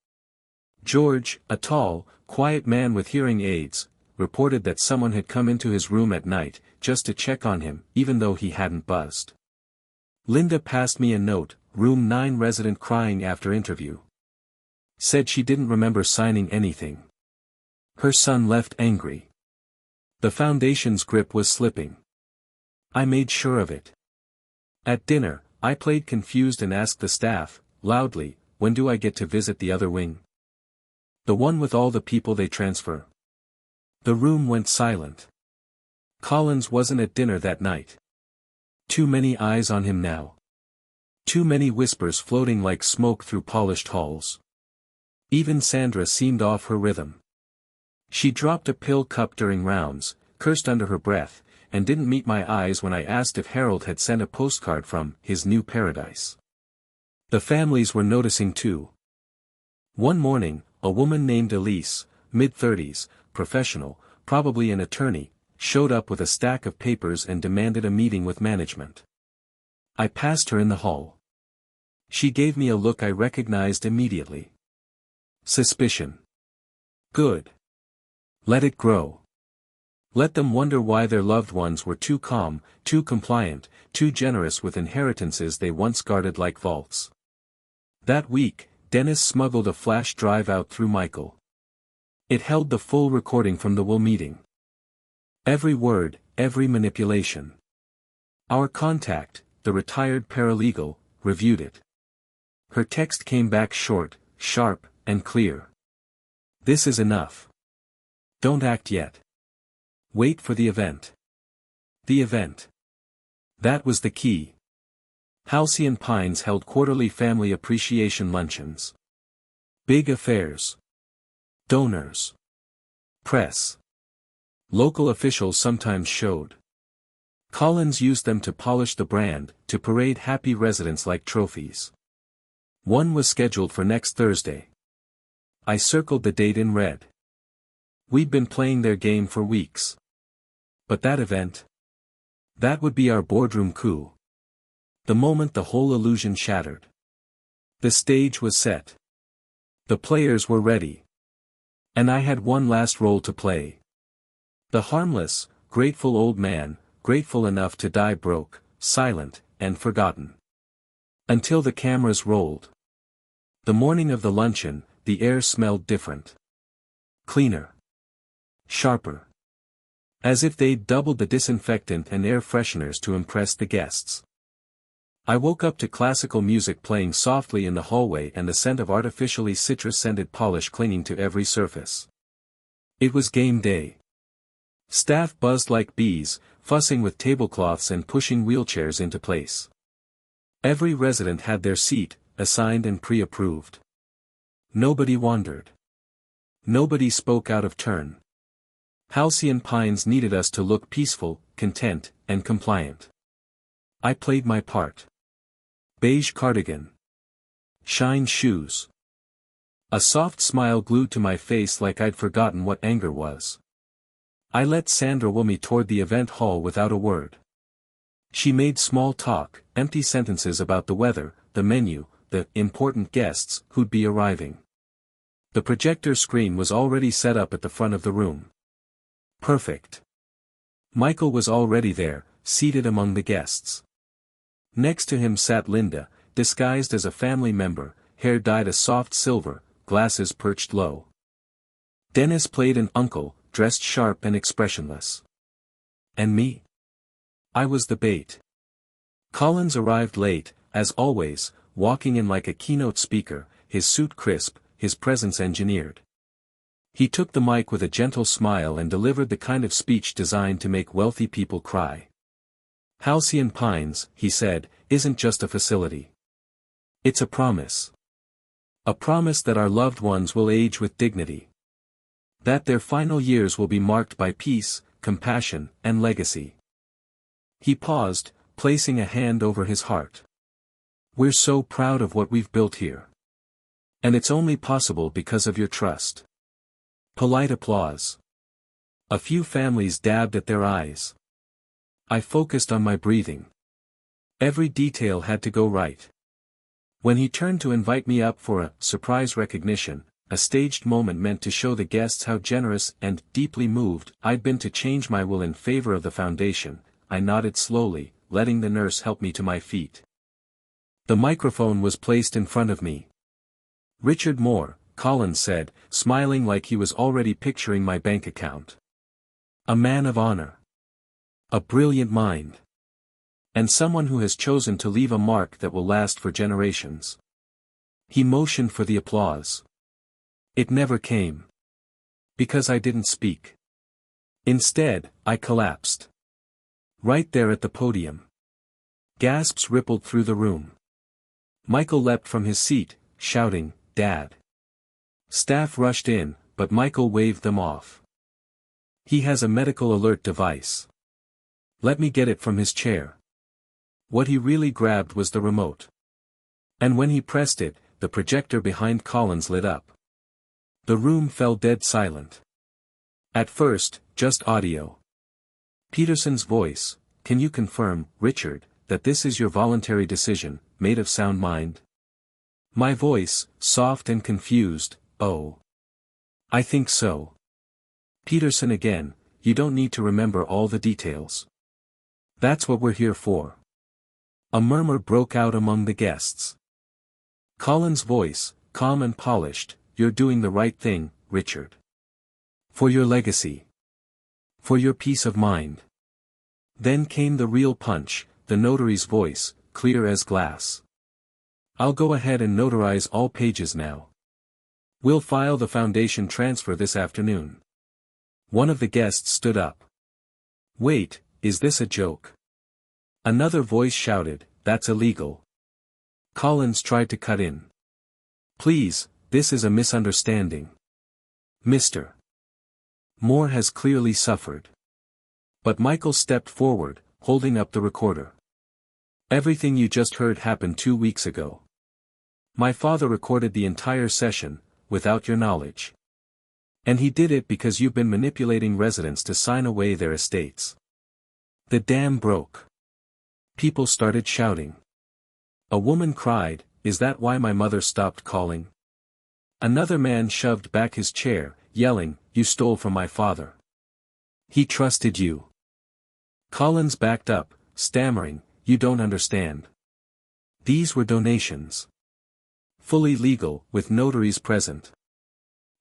George, a tall, quiet man with hearing aids, reported that someone had come into his room at night, just to check on him, even though he hadn't buzzed. Linda passed me a note, room 9 resident crying after interview. Said she didn't remember signing anything. Her son left angry. The foundation's grip was slipping. I made sure of it. At dinner, I played confused and asked the staff, loudly, "When do I get to visit the other wing? The one with all the people they transfer?" The room went silent. Collins wasn't at dinner that night. Too many eyes on him now. Too many whispers floating like smoke through polished halls. Even Sandra seemed off her rhythm. She dropped a pill cup during rounds, cursed under her breath, and didn't meet my eyes when I asked if Harold had sent a postcard from his new paradise. The families were noticing too. One morning, a woman named Elise, mid-30s, professional, probably an attorney, showed up with a stack of papers and demanded a meeting with management. I passed her in the hall. She gave me a look I recognized immediately. Suspicion. Good. Let it grow. Let them wonder why their loved ones were too calm, too compliant, too generous with inheritances they once guarded like vaults. That week, Dennis smuggled a flash drive out through Michael. It held the full recording from the will meeting. Every word, every manipulation. Our contact, the retired paralegal, reviewed it. Her text came back short, sharp, and clear. This is enough. Don't act yet. Wait for the event. The event. That was the key. Halcyon Pines held quarterly family appreciation luncheons. Big affairs. Donors. Press. Local officials sometimes showed. Collins used them to polish the brand, to parade happy residents like trophies. One was scheduled for next Thursday. I circled the date in red. We'd been playing their game for weeks. But that event? That would be our boardroom coup. The moment the whole illusion shattered. The stage was set. The players were ready. And I had one last role to play. The harmless, grateful old man, grateful enough to die broke, silent, and forgotten. Until the cameras rolled. The morning of the luncheon, the air smelled different. Cleaner. Sharper. As if they'd doubled the disinfectant and air fresheners to impress the guests. I woke up to classical music playing softly in the hallway and the scent of artificially citrus-scented polish clinging to every surface. It was game day. Staff buzzed like bees, fussing with tablecloths and pushing wheelchairs into place. Every resident had their seat, assigned and pre-approved. Nobody wandered. Nobody spoke out of turn. Halcyon Pines needed us to look peaceful, content, and compliant. I played my part. Beige cardigan. Shine shoes. A soft smile glued to my face like I'd forgotten what anger was. I let Sandra woo me toward the event hall without a word. She made small talk, empty sentences about the weather, the menu, the important guests who'd be arriving. The projector screen was already set up at the front of the room. Perfect. Michael was already there, seated among the guests. Next to him sat Linda, disguised as a family member, hair dyed a soft silver, glasses perched low. Dennis played an uncle, dressed sharp and expressionless. And me? I was the bait. Collins arrived late, as always, walking in like a keynote speaker, his suit crisp, his presence engineered. He took the mic with a gentle smile and delivered the kind of speech designed to make wealthy people cry. Halcyon Pines, he said, isn't just a facility. It's a promise. A promise that our loved ones will age with dignity. That their final years will be marked by peace, compassion, and legacy. He paused, placing a hand over his heart. We're so proud of what we've built here. And it's only possible because of your trust. Polite applause. A few families dabbed at their eyes. I focused on my breathing. Every detail had to go right. When he turned to invite me up for a surprise recognition, a staged moment meant to show the guests how generous and deeply moved I'd been to change my will in favor of the foundation, I nodded slowly, letting the nurse help me to my feet. The microphone was placed in front of me. Richard Moore, Collins said, smiling like he was already picturing my bank account. A man of honor. A brilliant mind. And someone who has chosen to leave a mark that will last for generations. He motioned for the applause. It never came. Because I didn't speak. Instead, I collapsed. Right there at the podium. Gasps rippled through the room. Michael leapt from his seat, shouting, "Dad! Staff rushed in, but Michael waved them off. He has a medical alert device. Let me get it from his chair. What he really grabbed was the remote. And when he pressed it, the projector behind Collins lit up. The room fell dead silent. At first, just audio. Peterson's voice, "Can you confirm, Richard, that this is your voluntary decision, made of sound mind?" My voice, soft and confused, "Oh. I think so." Peterson again, "You don't need to remember all the details. That's what we're here for." A murmur broke out among the guests. Collins' voice, calm and polished, "You're doing the right thing, Richard. For your legacy. For your peace of mind." Then came the real punch, the notary's voice, clear as glass. "I'll go ahead and notarize all pages now. We'll file the foundation transfer this afternoon." One of the guests stood up. "Wait, is this a joke?" Another voice shouted, "That's illegal." Collins tried to cut in. "Please, this is a misunderstanding. Mr. Moore has clearly suffered." But Michael stepped forward, holding up the recorder. "Everything you just heard happened 2 weeks ago. My father recorded the entire session, without your knowledge. And he did it because you've been manipulating residents to sign away their estates." The dam broke. People started shouting. A woman cried, "Is that why my mother stopped calling?" Another man shoved back his chair, yelling, "You stole from my father. He trusted you." Collins backed up, stammering, "You don't understand. These were donations. Fully legal, with notaries present.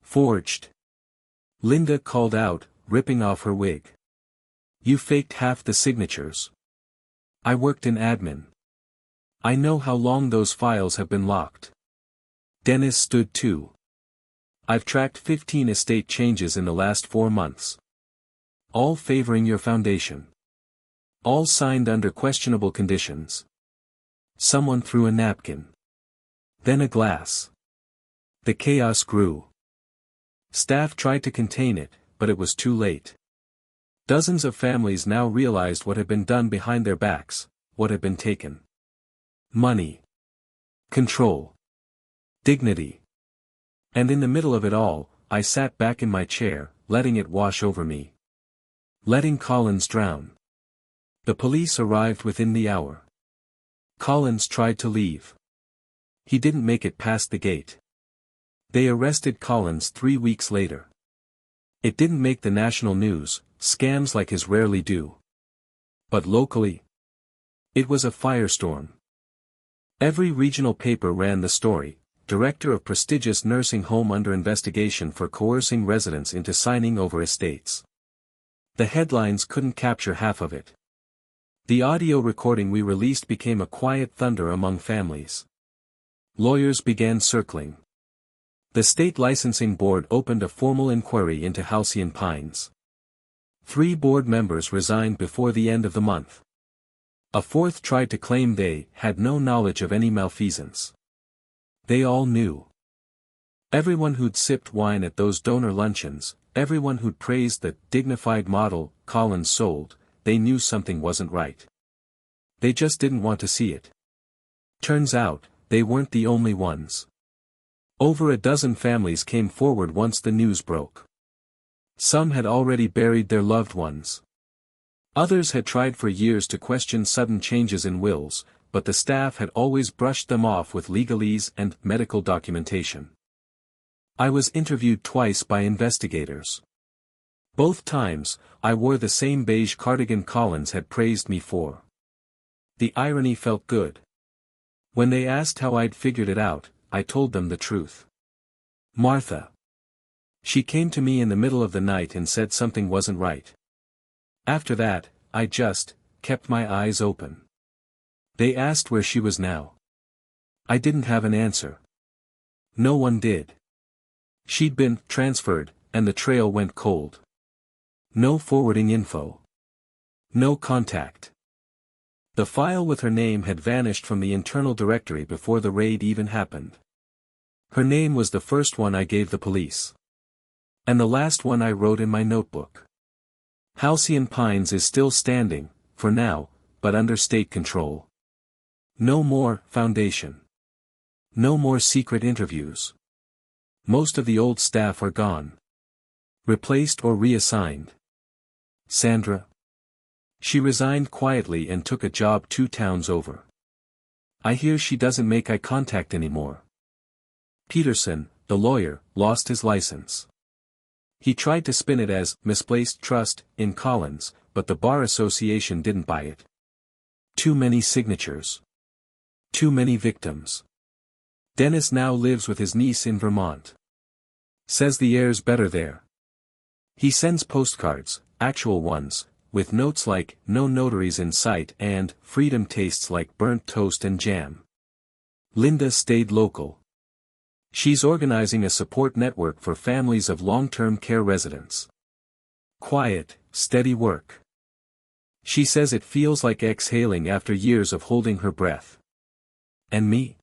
Forged." Linda called out, ripping off her wig. "You faked half the signatures. I worked in admin. I know how long those files have been locked." Dennis stood too. "I've tracked 15 estate changes in the last 4 months. All favoring your foundation. All signed under questionable conditions." Someone threw a napkin. Then a glass. The chaos grew. Staff tried to contain it, but it was too late. Dozens of families now realized what had been done behind their backs, what had been taken. Money. Control. Dignity. And in the middle of it all, I sat back in my chair, letting it wash over me. Letting Collins drown. The police arrived within the hour. Collins tried to leave. He didn't make it past the gate. They arrested Collins 3 weeks later. It didn't make the national news, scams like his rarely do. But locally, it was a firestorm. Every regional paper ran the story: director of prestigious nursing home under investigation for coercing residents into signing over estates. The headlines couldn't capture half of it. The audio recording we released became a quiet thunder among families. Lawyers began circling. The state licensing board opened a formal inquiry into Halcyon Pines. 3 board members resigned before the end of the month. A 4th tried to claim they had no knowledge of any malfeasance. They all knew. Everyone who'd sipped wine at those donor luncheons, everyone who'd praised the dignified model Collins sold, they knew something wasn't right. They just didn't want to see it. Turns out, they weren't the only ones. Over a dozen families came forward once the news broke. Some had already buried their loved ones. Others had tried for years to question sudden changes in wills, but the staff had always brushed them off with legalese and medical documentation. I was interviewed twice by investigators. Both times, I wore the same beige cardigan Collins had praised me for. The irony felt good. When they asked how I'd figured it out, I told them the truth. Martha. She came to me in the middle of the night and said something wasn't right. After that, I just kept my eyes open. They asked where she was now. I didn't have an answer. No one did. She'd been transferred, and the trail went cold. No forwarding info. No contact. The file with her name had vanished from the internal directory before the raid even happened. Her name was the first one I gave the police. And the last one I wrote in my notebook. Halcyon Pines is still standing, for now, but under state control. No more foundation. No more secret interviews. Most of the old staff are gone. Replaced or reassigned. Sandra. She resigned quietly and took a job 2 towns over. I hear she doesn't make eye contact anymore. Peterson, the lawyer, lost his license. He tried to spin it as misplaced trust in Collins, but the Bar Association didn't buy it. Too many signatures. Too many victims. Dennis now lives with his niece in Vermont. Says the air's better there. He sends postcards, actual ones, with notes like, no notaries in sight and, freedom tastes like burnt toast and jam. Linda stayed local. She's organizing a support network for families of long-term care residents. Quiet, steady work. She says it feels like exhaling after years of holding her breath. And me?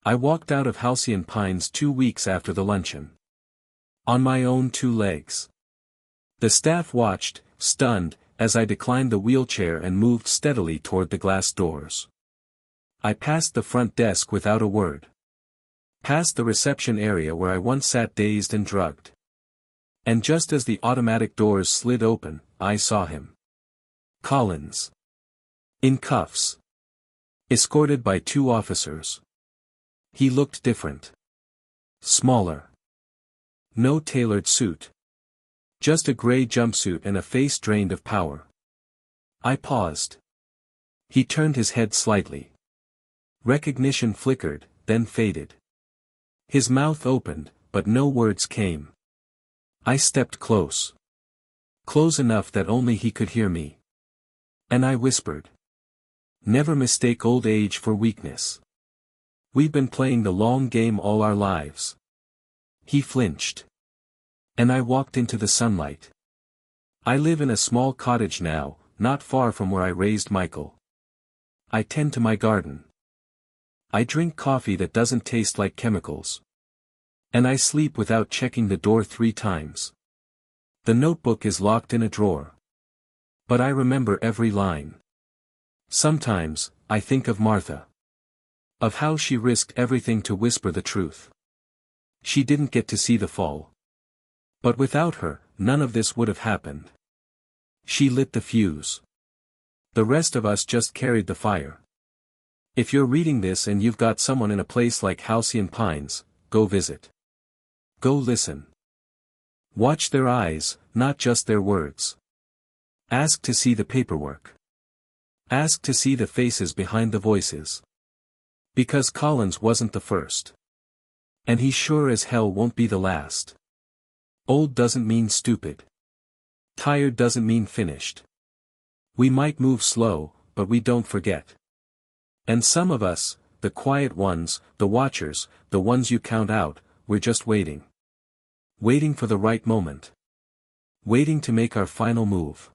I walked out of Halcyon Pines 2 weeks after the luncheon. On my own 2 legs. The staff watched, stunned, as I declined the wheelchair and moved steadily toward the glass doors. I passed the front desk without a word. Past the reception area where I once sat dazed and drugged. And just as the automatic doors slid open, I saw him. Collins. In cuffs. Escorted by 2 officers. He looked different. Smaller. No tailored suit. Just a gray jumpsuit and a face drained of power. I paused. He turned his head slightly. Recognition flickered, then faded. His mouth opened, but no words came. I stepped close. Close enough that only he could hear me. And I whispered. Never mistake old age for weakness. We've been playing the long game all our lives. He flinched. And I walked into the sunlight. I live in a small cottage now, not far from where I raised Michael. I tend to my garden. I drink coffee that doesn't taste like chemicals. And I sleep without checking the door 3 times. The notebook is locked in a drawer. But I remember every line. Sometimes, I think of Martha. Of how she risked everything to whisper the truth. She didn't get to see the fall. But without her, none of this would have happened. She lit the fuse. The rest of us just carried the fire. If you're reading this and you've got someone in a place like Halcyon Pines, go visit. Go listen. Watch their eyes, not just their words. Ask to see the paperwork. Ask to see the faces behind the voices. Because Collins wasn't the first. And he sure as hell won't be the last. Old doesn't mean stupid. Tired doesn't mean finished. We might move slow, but we don't forget. And some of us, the quiet ones, the watchers, the ones you count out, we're just waiting. Waiting for the right moment. Waiting to make our final move.